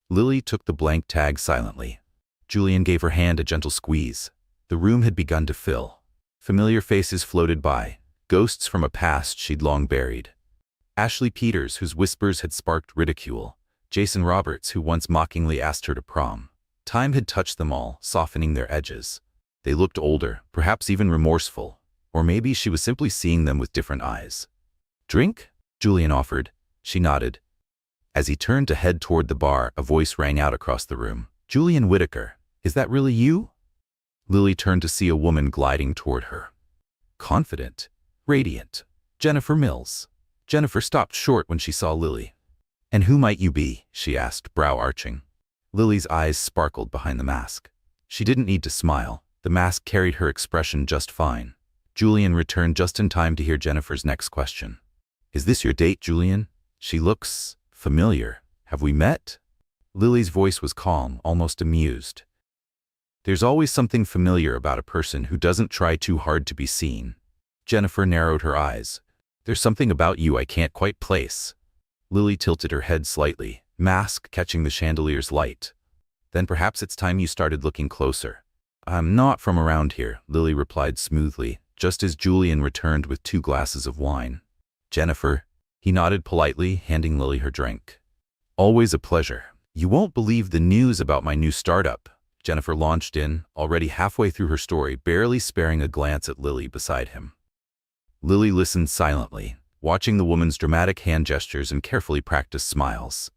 Lily took the blank tag silently. Julian gave her hand a gentle squeeze. The room had begun to fill. Familiar faces floated by, ghosts from a past she'd long buried. Ashley Peters, whose whispers had sparked ridicule. Jason Roberts, who once mockingly asked her to prom. Time had touched them all, softening their edges. They looked older, perhaps even remorseful. Or maybe she was simply seeing them with different eyes. "Drink?" Julian offered. She nodded. As he turned to head toward the bar, a voice rang out across the room. "Julian Whittaker, is that really you?" Lily turned to see a woman gliding toward her. Confident, radiant. Jennifer Mills. Jennifer stopped short when she saw Lily. "And who might you be?" she asked, brow arching. Lily's eyes sparkled behind the mask. She didn't need to smile. The mask carried her expression just fine. Julian returned just in time to hear Jennifer's next question. "Is this your date, Julian? She looks familiar. Have we met?" Lily's voice was calm, almost amused. "There's always something familiar about a person who doesn't try too hard to be seen." Jennifer narrowed her eyes. "There's something about you I can't quite place." Lily tilted her head slightly, mask catching the chandelier's light. "Then perhaps it's time you started looking closer." "I'm not from around here," Lily replied smoothly, just as Julian returned with 2 glasses of wine. "Jennifer." He nodded politely, handing Lily her drink. "Always a pleasure. You won't believe the news about my new startup." Jennifer launched in, already halfway through her story, barely sparing a glance at Lily beside him. Lily listened silently, watching the woman's dramatic hand gestures and carefully practiced smiles.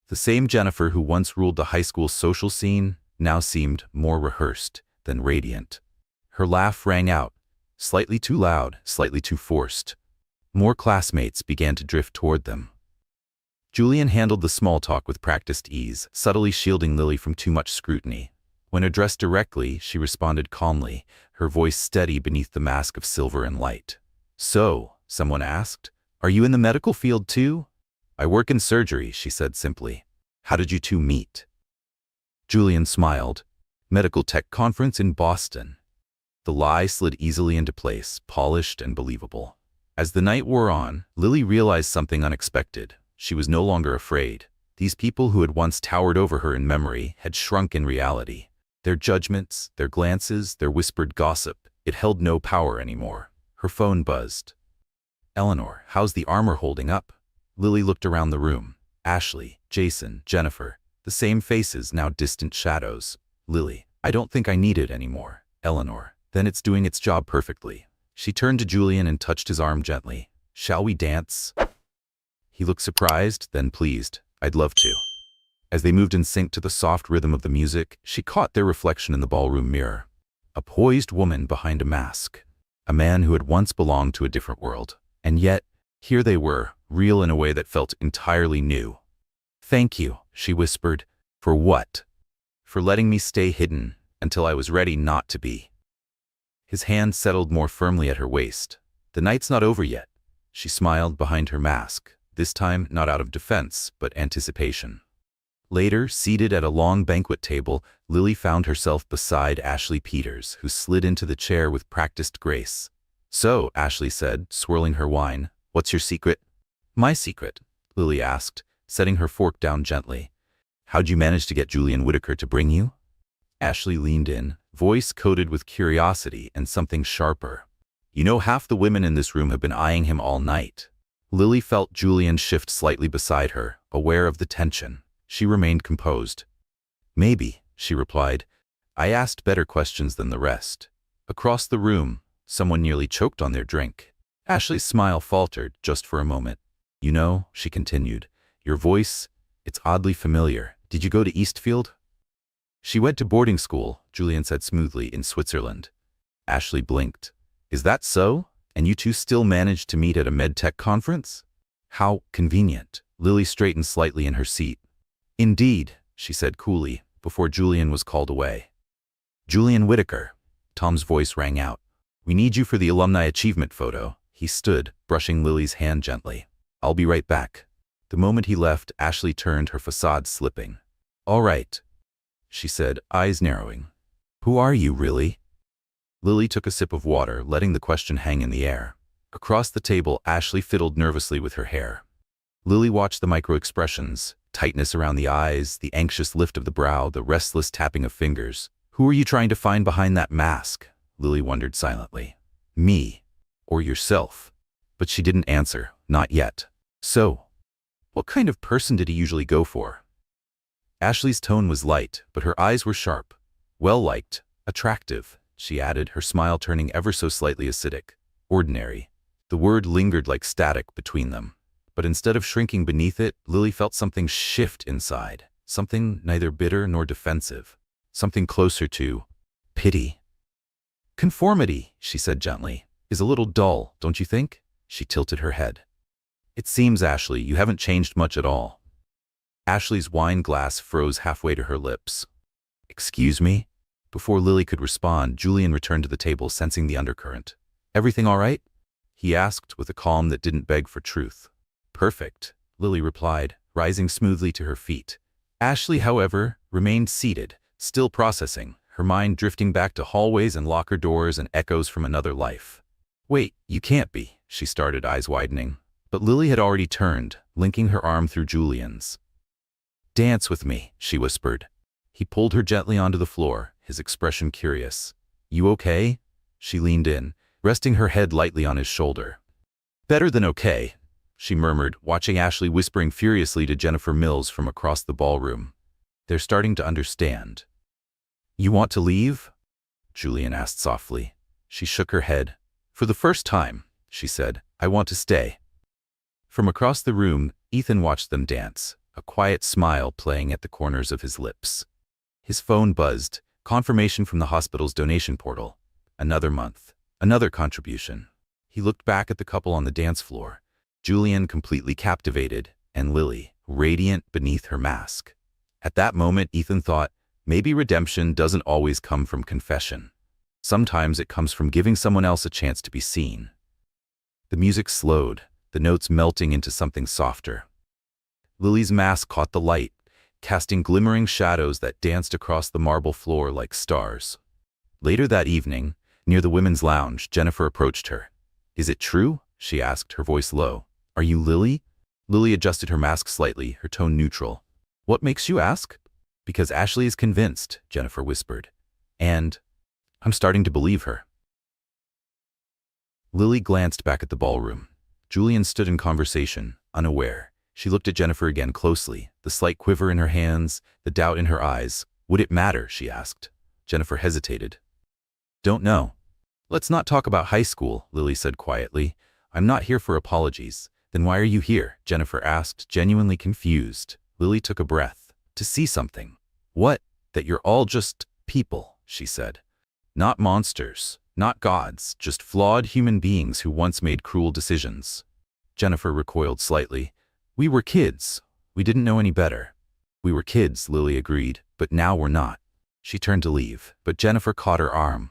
The same Jennifer who once ruled the high school social scene now seemed more rehearsed than radiant. Her laugh rang out, slightly too loud, slightly too forced. More classmates began to drift toward them. Julian handled the small talk with practiced ease, subtly shielding Lily from too much scrutiny. When addressed directly, she responded calmly, her voice steady beneath the mask of silver and light. "So," someone asked, "are you in the medical field too?" "I work in surgery," she said simply. "How did you two meet?" Julian smiled. "Medical tech conference in Boston." The lie slid easily into place, polished and believable. As the night wore on, Lily realized something unexpected. She was no longer afraid. These people who had once towered over her in memory had shrunk in reality. Their judgments, their glances, their whispered gossip, it held no power anymore. Her phone buzzed. Eleanor, how's the armor holding up? Lily looked around the room. Ashley, Jason, Jennifer. The same faces, now distant shadows. Lily, I don't think I need it anymore. Eleanor, then it's doing its job perfectly. She turned to Julian and touched his arm gently. Shall we dance? He looked surprised, then pleased. I'd love to. As they moved in sync to the soft rhythm of the music, she caught their reflection in the ballroom mirror. A poised woman behind a mask. A man who had once belonged to a different world. And yet, here they were, real in a way that felt entirely new. Thank you, she whispered. For what? For letting me stay hidden until I was ready not to be. His hand settled more firmly at her waist. The night's not over yet. She smiled behind her mask, this time not out of defense, but anticipation. Later, seated at a long banquet table, Lily found herself beside Ashley Peters, who slid into the chair with practiced grace. So, Ashley said, swirling her wine, what's your secret? My secret, Lily asked, setting her fork down gently. How'd you manage to get Julian Whittaker to bring you? Ashley leaned in, voice coated with curiosity and something sharper. You know, half the women in this room have been eyeing him all night. Lily felt Julian shift slightly beside her, aware of the tension. She remained composed. Maybe, she replied. I asked better questions than the rest. Across the room, someone nearly choked on their drink. Ashley's smile faltered just for a moment. You know, she continued, your voice, it's oddly familiar. Did you go to Eastfield? She went to boarding school, Julian said smoothly, in Switzerland. Ashley blinked. Is that so? And you two still managed to meet at a medtech conference? How convenient. Lily straightened slightly in her seat. Indeed, she said coolly, before Julian was called away. Julian Whittaker. Tom's voice rang out. We need you for the alumni achievement photo. He stood, brushing Lily's hand gently. I'll be right back. The moment he left, Ashley turned, her facade slipping. All right, she said, eyes narrowing. Who are you, really? Lily took a sip of water, letting the question hang in the air. Across the table, Ashley fiddled nervously with her hair. Lily watched the micro-expressions, tightness around the eyes, the anxious lift of the brow, the restless tapping of fingers. Who are you trying to find behind that mask? Lily wondered silently. Me. Or yourself. But she didn't answer, not yet. So, what kind of person did he usually go for? Ashley's tone was light, but her eyes were sharp. Well-liked, attractive, she added, her smile turning ever so slightly acidic. Ordinary. The word lingered like static between them. But instead of shrinking beneath it, Lily felt something shift inside. Something neither bitter nor defensive. Something closer to pity. Conformity, she said gently, is a little dull, don't you think? She tilted her head. It seems, Ashley, you haven't changed much at all. Ashley's wine glass froze halfway to her lips. Excuse me? Before Lily could respond, Julian returned to the table, sensing the undercurrent. Everything all right? He asked, with a calm that didn't beg for truth. Perfect, Lily replied, rising smoothly to her feet. Ashley, however, remained seated, still processing, her mind drifting back to hallways and locker doors and echoes from another life. Wait, you can't be, she started, eyes widening. But Lily had already turned, linking her arm through Julian's. Dance with me, she whispered. He pulled her gently onto the floor, his expression curious. You okay? She leaned in, resting her head lightly on his shoulder. Better than okay, she murmured, watching Ashley whispering furiously to Jennifer Mills from across the ballroom. They're starting to understand. You want to leave? Julian asked softly. She shook her head. For the first time, she said, I want to stay. From across the room, Ethan watched them dance, a quiet smile playing at the corners of his lips. His phone buzzed, confirmation from the hospital's donation portal. Another month, another contribution. He looked back at the couple on the dance floor, Julian completely captivated, and Lily, radiant beneath her mask. At that moment, Ethan thought, maybe redemption doesn't always come from confession. Sometimes it comes from giving someone else a chance to be seen. The music slowed, the notes melting into something softer. Lily's mask caught the light, casting glimmering shadows that danced across the marble floor like stars. Later that evening, near the women's lounge, Jennifer approached her. Is it true? She asked, her voice low. Are you Lily? Lily adjusted her mask slightly, her tone neutral. What makes you ask? Because Ashley is convinced, Jennifer whispered. And I'm starting to believe her. Lily glanced back at the ballroom. Julian stood in conversation, unaware. She looked at Jennifer again closely, the slight quiver in her hands, the doubt in her eyes. Would it matter, she asked. Jennifer hesitated. Don't know. Let's not talk about high school, Lily said quietly. I'm not here for apologies. Then why are you here? Jennifer asked, genuinely confused. Lily took a breath. To see something. What? That you're all just people, she said. Not monsters, not gods, just flawed human beings who once made cruel decisions. Jennifer recoiled slightly. We were kids. We didn't know any better. We were kids, Lily agreed, but now we're not. She turned to leave, but Jennifer caught her arm.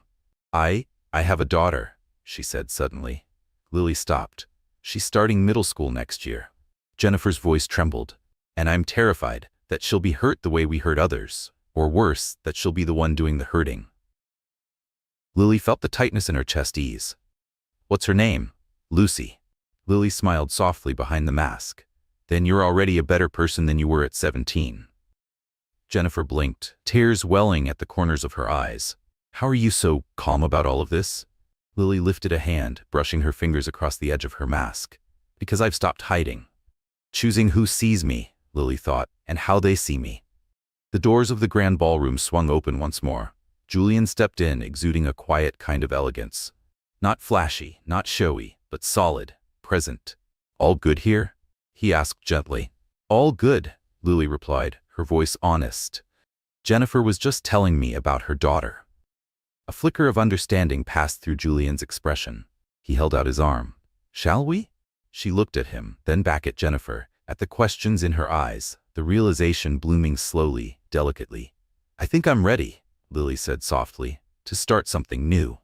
I have a daughter, she said suddenly. Lily stopped. She's starting middle school next year. Jennifer's voice trembled. And I'm terrified that she'll be hurt the way we hurt others, or worse, that she'll be the one doing the hurting. Lily felt the tightness in her chest ease. What's her name? Lucy. Lily smiled softly behind the mask. Then you're already a better person than you were at 17. Jennifer blinked, tears welling at the corners of her eyes. How are you so calm about all of this? Lily lifted a hand, brushing her fingers across the edge of her mask. Because I've stopped hiding. Choosing who sees me, Lily thought, and how they see me. The doors of the grand ballroom swung open once more. Julian stepped in, exuding a quiet kind of elegance. Not flashy, not showy, but solid, present. All good here? He asked gently. All good, Lily replied, her voice honest. Jennifer was just telling me about her daughter. A flicker of understanding passed through Julian's expression. He held out his arm. Shall we? She looked at him, then back at Jennifer, at the questions in her eyes, the realization blooming slowly, delicately. I think I'm ready, Lily said softly, to start something new.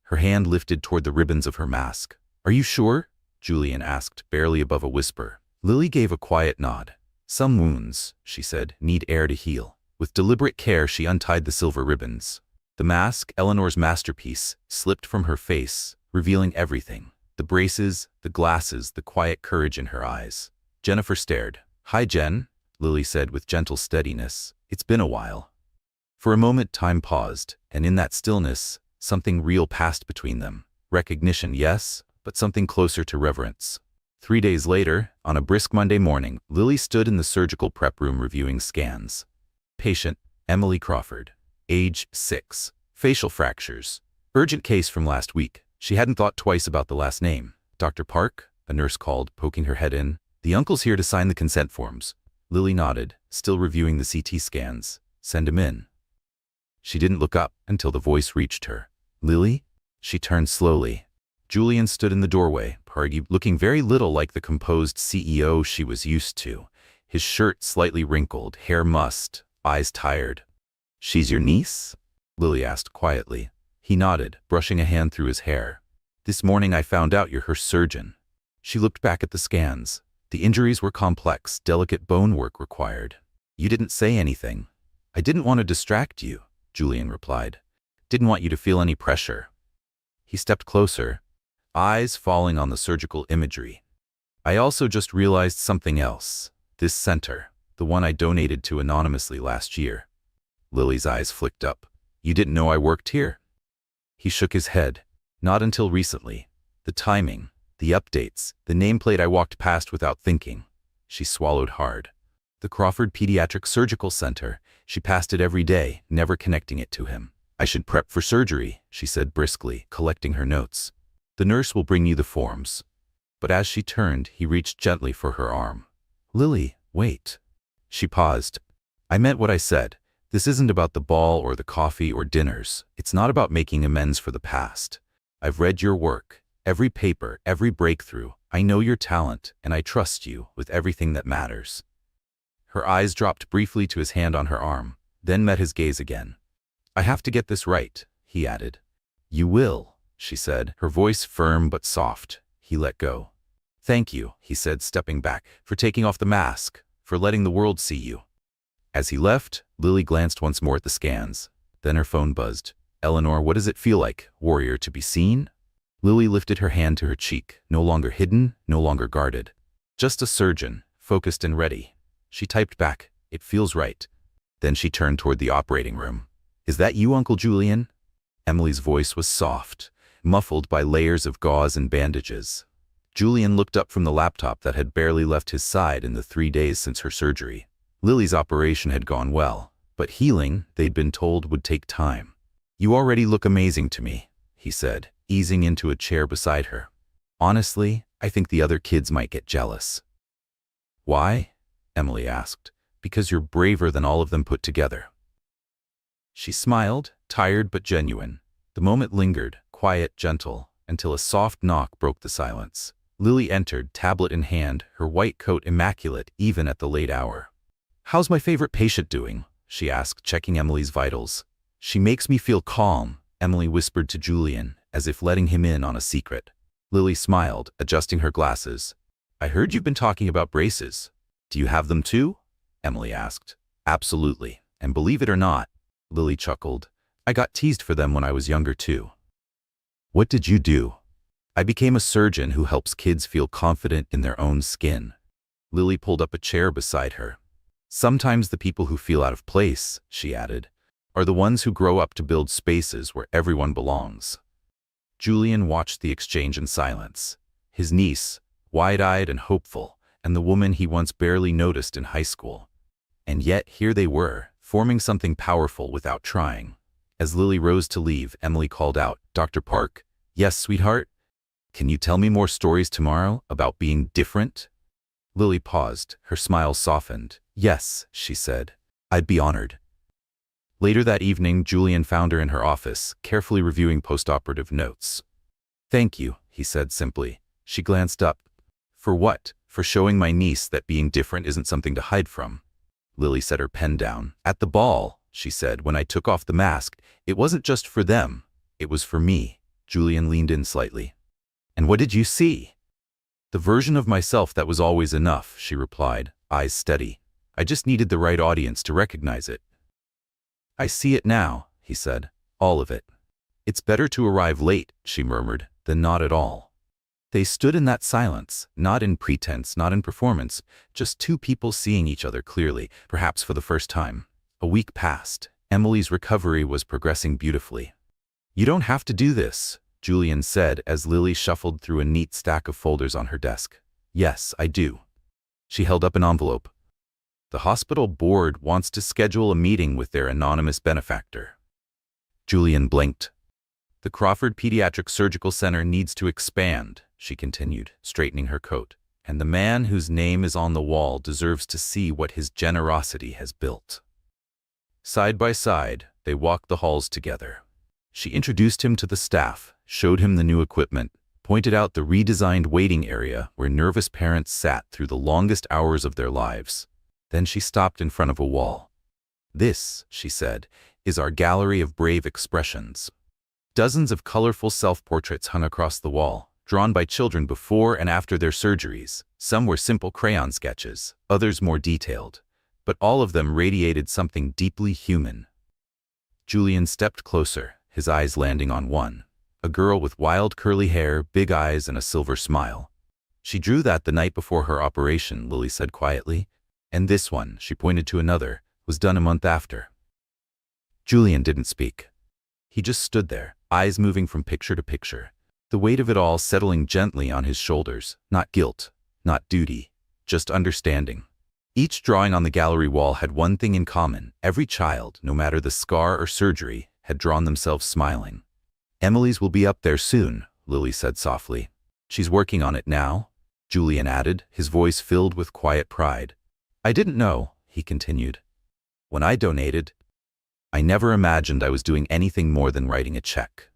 Her hand lifted toward the ribbons of her mask. Are you sure? Julian asked, barely above a whisper. Lily gave a quiet nod. Some wounds, she said, need air to heal. With deliberate care, she untied the silver ribbons. The mask, Eleanor's masterpiece, slipped from her face, revealing everything. The braces, the glasses, the quiet courage in her eyes. Jennifer stared. Hi, Jen, Lily said with gentle steadiness. It's been a while. For a moment, time paused, and in that stillness, something real passed between them. Recognition, yes, but something closer to reverence. 3 days later, on a brisk Monday morning, Lily stood in the surgical prep room reviewing scans. Patient, Emily Crawford. Age 6. Facial fractures. Urgent case from last week. She hadn't thought twice about the last name. Dr. Park? A nurse called, poking her head in. The uncle's here to sign the consent forms. Lily nodded, still reviewing the CT scans. Send him in. She didn't look up until the voice reached her. Lily? She turned slowly. Julian stood in the doorway, Pargy looking very little like the composed CEO she was used to. His shirt slightly wrinkled, hair mussed, eyes tired. She's your niece? Lily asked quietly. He nodded, brushing a hand through his hair. This morning I found out you're her surgeon. She looked back at the scans. The injuries were complex, delicate bone work required. You didn't say anything. I didn't want to distract you, Julian replied. Didn't want you to feel any pressure. He stepped closer, eyes falling on the surgical imagery. I also just realized something else. This center, the one I donated to anonymously last year. Lily's eyes flicked up. You didn't know I worked here? He shook his head. Not until recently. The timing, the updates, the nameplate I walked past without thinking. She swallowed hard. The Crawford Pediatric Surgical Center. She passed it every day, never connecting it to him. I should prep for surgery, she said briskly, collecting her notes. The nurse will bring you the forms. But as she turned, he reached gently for her arm. Lily, wait. She paused. I meant what I said. This isn't about the ball or the coffee or dinners. It's not about making amends for the past. I've read your work, every paper, every breakthrough. I know your talent, and I trust you with everything that matters. Her eyes dropped briefly to his hand on her arm, then met his gaze again. I have to get this right, he added. You will, she said, her voice firm but soft. He let go. Thank you, he said, stepping back, for taking off the mask, for letting the world see you. As he left, Lily glanced once more at the scans. Then her phone buzzed. Eleanor, what does it feel like, warrior, to be seen? Lily lifted her hand to her cheek, no longer hidden, no longer guarded. Just a surgeon, focused and ready. She typed back, it feels right. Then she turned toward the operating room. Is that you, Uncle Julian? Emily's voice was soft, muffled by layers of gauze and bandages. Julian looked up from the laptop that had barely left his side in the 3 days since her surgery. Lily's operation had gone well, but healing, they'd been told, would take time. "You already look amazing to me," he said, easing into a chair beside her. "Honestly, I think the other kids might get jealous." "Why?" Emily asked. "Because you're braver than all of them put together." She smiled, tired but genuine. The moment lingered, quiet, gentle, until a soft knock broke the silence. Lily entered, tablet in hand, her white coat immaculate even at the late hour. "How's my favorite patient doing?" she asked, checking Emily's vitals. "She makes me feel calm," Emily whispered to Julian, as if letting him in on a secret. Lily smiled, adjusting her glasses. "I heard you've been talking about braces. Do you have them too?" Emily asked. "Absolutely. And believe it or not," Lily chuckled, "I got teased for them when I was younger too." "What did you do?" "I became a surgeon who helps kids feel confident in their own skin." Lily pulled up a chair beside her. "Sometimes the people who feel out of place," she added, "are the ones who grow up to build spaces where everyone belongs." Julian watched the exchange in silence. His niece, wide-eyed and hopeful, and the woman he once barely noticed in high school. And yet here they were, forming something powerful without trying. As Lily rose to leave, Emily called out, "Dr. Park." "Yes, sweetheart?" "Can you tell me more stories tomorrow about being different?" Lily paused, her smile softened. "Yes," she said. "I'd be honored." Later that evening, Julian found her in her office, carefully reviewing post-operative notes. "Thank you," he said simply. She glanced up. "For what? For showing my niece that being different isn't something to hide from." Lily set her pen down. "At the ball," she said, "when I took off the mask, it wasn't just for them. It was for me." Julian leaned in slightly. "And what did you see?" "The version of myself that was always enough," she replied, eyes steady. "I just needed the right audience to recognize it." "I see it now," he said. "All of it." "It's better to arrive late," she murmured, "than not at all." They stood in that silence, not in pretense, not in performance, just two people seeing each other clearly, perhaps for the first time. A week passed. Emily's recovery was progressing beautifully. "You don't have to do this," Julian said as Lily shuffled through a neat stack of folders on her desk. "Yes, I do." She held up an envelope. "The hospital board wants to schedule a meeting with their anonymous benefactor." Julian blinked. "The Crawford Pediatric Surgical Center needs to expand," she continued, straightening her coat. "And the man whose name is on the wall deserves to see what his generosity has built." Side by side, they walked the halls together. She introduced him to the staff, showed him the new equipment, pointed out the redesigned waiting area where nervous parents sat through the longest hours of their lives. Then she stopped in front of a wall. "This," she said, "is our gallery of brave expressions." Dozens of colorful self-portraits hung across the wall, drawn by children before and after their surgeries. Some were simple crayon sketches, others more detailed, but all of them radiated something deeply human. Julian stepped closer, his eyes landing on one. A girl with wild curly hair, big eyes, and a silver smile. "She drew that the night before her operation," Lily said quietly. "And this one," she pointed to another, "was done a month after." Julian didn't speak. He just stood there, eyes moving from picture to picture, the weight of it all settling gently on his shoulders. Not guilt, not duty, just understanding. Each drawing on the gallery wall had one thing in common. Every child, no matter the scar or surgery, had drawn themselves smiling. "Emily's will be up there soon," Lily said softly. "She's working on it now," Julian added, his voice filled with quiet pride. "I didn't know," he continued. "When I donated, I never imagined I was doing anything more than writing a check."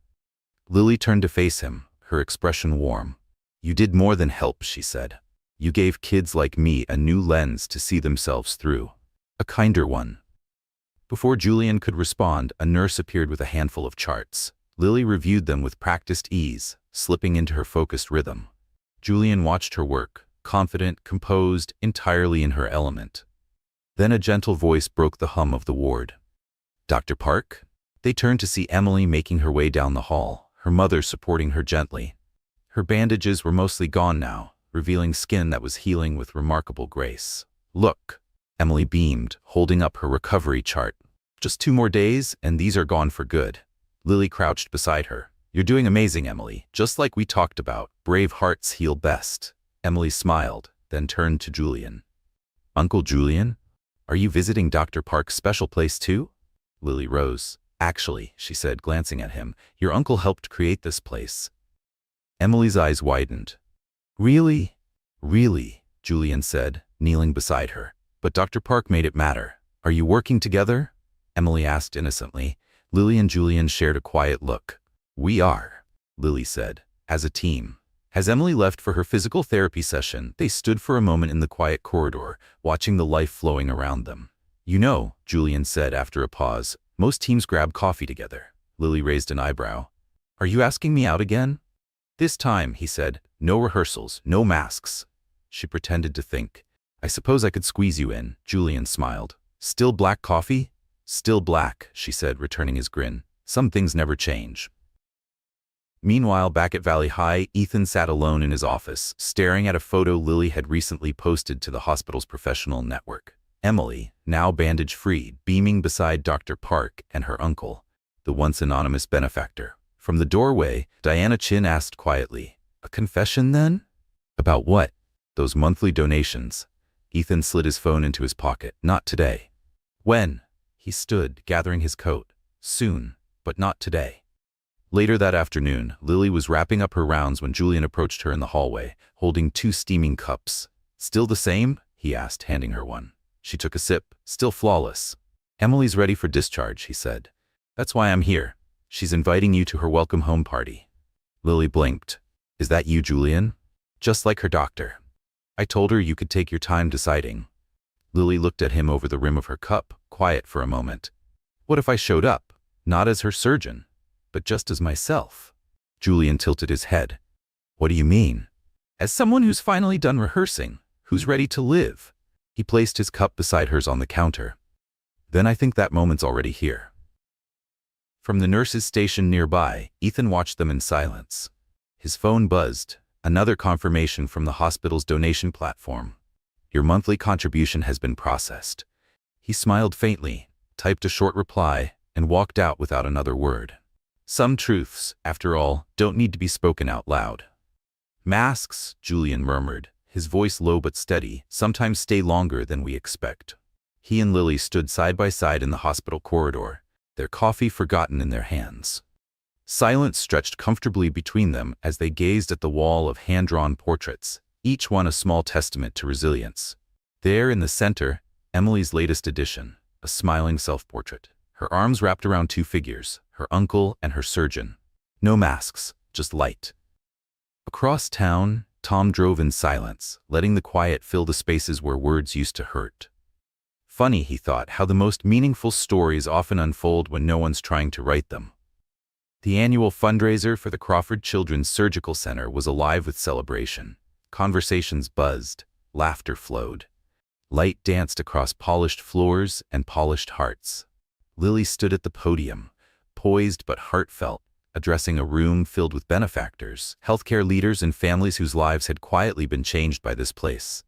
Lily turned to face him, her expression warm. "You did more than help," she said. "You gave kids like me a new lens to see themselves through. A kinder one." Before Julian could respond, a nurse appeared with a handful of charts. Lily reviewed them with practiced ease, slipping into her focused rhythm. Julian watched her work, confident, composed, entirely in her element. Then a gentle voice broke the hum of the ward. "Dr. Park?" They turned to see Emily making her way down the hall, her mother supporting her gently. Her bandages were mostly gone now, revealing skin that was healing with remarkable grace. "Look," Emily beamed, holding up her recovery chart. "Just 2 more days, and these are gone for good." Lily crouched beside her. You're doing amazing, Emily. Just like we talked about. Brave hearts heal best. Emily smiled, then turned to Julian. Uncle Julian? Are you visiting Dr. Park's special place too? Lily rose. Actually, she said, glancing at him, your uncle helped create this place. Emily's eyes widened. Really? Really? Julian said, kneeling beside her. But Dr. Park made it matter. Are you working together? Emily asked innocently. Lily and Julian shared a quiet look. We are, Lily said, as a team. As Emily left for her physical therapy session, they stood for a moment in the quiet corridor, watching the life flowing around them. You know, Julian said after a pause, most teams grab coffee together. Lily raised an eyebrow. Are you asking me out again? This time, he said, no rehearsals, no masks. She pretended to think. I suppose I could squeeze you in, Julian smiled. Still black coffee? Still black, she said, returning his grin. Some things never change. Meanwhile, back at Valley High, Ethan sat alone in his office, staring at a photo Lily had recently posted to the hospital's professional network. Emily, now bandage-free, beaming beside Dr. Park and her uncle, the once anonymous benefactor. From the doorway, Diana Chin asked quietly, a confession then? About what? Those monthly donations. Ethan slid his phone into his pocket. Not today. When? He stood, gathering his coat. Soon, but not today. Later that afternoon, Lily was wrapping up her rounds when Julian approached her in the hallway, holding 2 steaming cups. Still the same? He asked, handing her one. She took a sip, still flawless. Emily's ready for discharge, he said. That's why I'm here. She's inviting you to her welcome home party. Lily blinked. Is that you, Julian? Just like her doctor. I told her you could take your time deciding. Lily looked at him over the rim of her cup, quiet for a moment. What if I showed up? Not as her surgeon, but just as myself. Julian tilted his head. What do you mean? As someone who's finally done rehearsing, who's ready to live. He placed his cup beside hers on the counter. Then I think that moment's already here. From the nurse's station nearby, Ethan watched them in silence. His phone buzzed, another confirmation from the hospital's donation platform. Your monthly contribution has been processed. He smiled faintly, typed a short reply, and walked out without another word. Some truths, after all, don't need to be spoken out loud. Masks, Julian murmured, his voice low but steady, sometimes stay longer than we expect. He and Lily stood side by side in the hospital corridor, their coffee forgotten in their hands. Silence stretched comfortably between them as they gazed at the wall of hand-drawn portraits, each one a small testament to resilience. There in the center, Emily's latest edition, a smiling self-portrait, her arms wrapped around 2 figures, her uncle and her surgeon. No masks, just light. Across town, Tom drove in silence, letting the quiet fill the spaces where words used to hurt. Funny, he thought, how the most meaningful stories often unfold when no one's trying to write them. The annual fundraiser for the Crawford Children's Surgical Center was alive with celebration. Conversations buzzed, laughter flowed. Light danced across polished floors and polished hearts. Lily stood at the podium, poised but heartfelt, addressing a room filled with benefactors, healthcare leaders and families whose lives had quietly been changed by this place.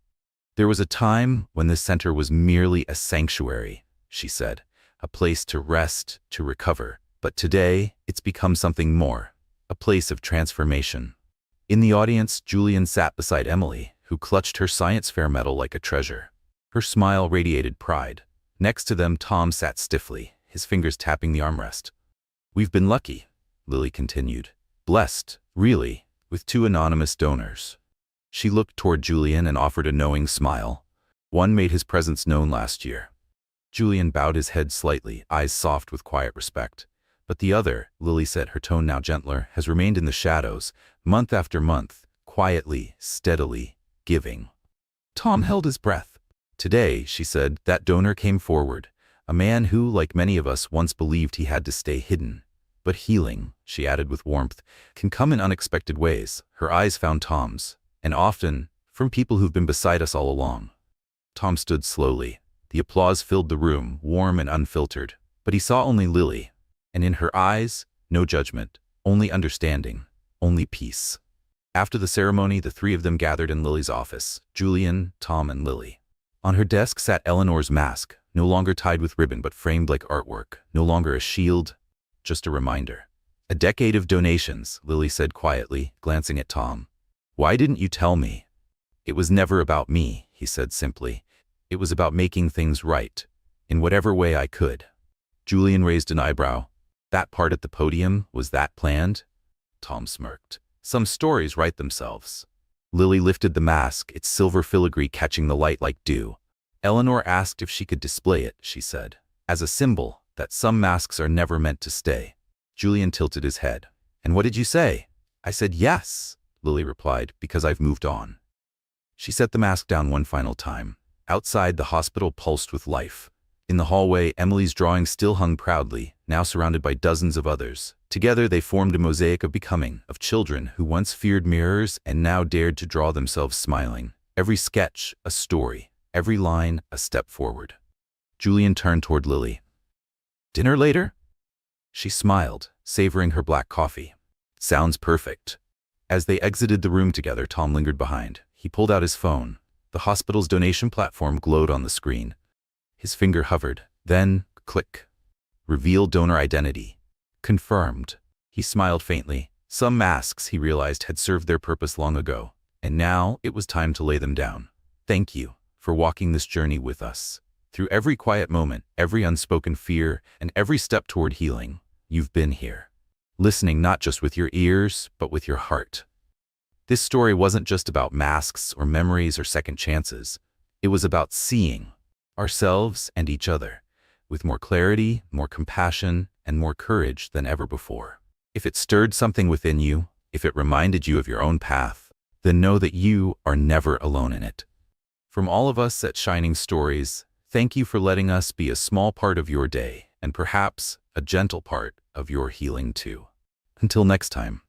There was a time when this center was merely a sanctuary, she said, a place to rest, to recover. But today, it's become something more, a place of transformation. In the audience, Julian sat beside Emily, who clutched her science fair medal like a treasure. Her smile radiated pride. Next to them, Tom sat stiffly, his fingers tapping the armrest. We've been lucky, Lily continued. Blessed, really, with 2 anonymous donors. She looked toward Julian and offered a knowing smile. One made his presence known last year. Julian bowed his head slightly, eyes soft with quiet respect. But the other, Lily said, her tone now gentler, has remained in the shadows, month after month, quietly, steadily, giving. Tom held his breath. Today, she said, that donor came forward, a man who, like many of us, once believed he had to stay hidden. But healing, she added with warmth, can come in unexpected ways. Her eyes found Tom's, and often, from people who've been beside us all along. Tom stood slowly. The applause filled the room, warm and unfiltered. But he saw only Lily. And in her eyes, no judgment, only understanding, only peace. After the ceremony, the 3 of them gathered in Lily's office, Julian, Tom, and Lily. On her desk sat Eleanor's mask, no longer tied with ribbon but framed like artwork, no longer a shield, just a reminder. A decade of donations, Lily said quietly, glancing at Tom. Why didn't you tell me? It was never about me, he said simply. It was about making things right, in whatever way I could. Julian raised an eyebrow. That part at the podium, was that planned? Tom smirked. Some stories write themselves. Lily lifted the mask, its silver filigree catching the light like dew. Eleanor asked if she could display it, she said, as a symbol that some masks are never meant to stay. Julian tilted his head. And what did you say? I said yes, Lily replied, because I've moved on. She set the mask down one final time. Outside, the hospital pulsed with life. In the hallway, Emily's drawing still hung proudly, now surrounded by dozens of others. Together, they formed a mosaic of becoming, of children who once feared mirrors and now dared to draw themselves smiling. Every sketch, a story. Every line, a step forward. Julian turned toward Lily. Dinner later? She smiled, savoring her black coffee. Sounds perfect. As they exited the room together, Tom lingered behind. He pulled out his phone. The hospital's donation platform glowed on the screen. His finger hovered. Then, click. Reveal donor identity. Confirmed. He smiled faintly. Some masks, he realized, had served their purpose long ago. And now, it was time to lay them down. Thank you for walking this journey with us. Through every quiet moment, every unspoken fear, and every step toward healing, you've been here. Listening not just with your ears, but with your heart. This story wasn't just about masks or memories or second chances. It was about seeing ourselves and each other with more clarity, more compassion, and more courage than ever before. If it stirred something within you, if it reminded you of your own path, then know that you are never alone in it. From all of us at Shining Stories, thank you for letting us be a small part of your day, and perhaps a gentle part of your healing too. Until next time.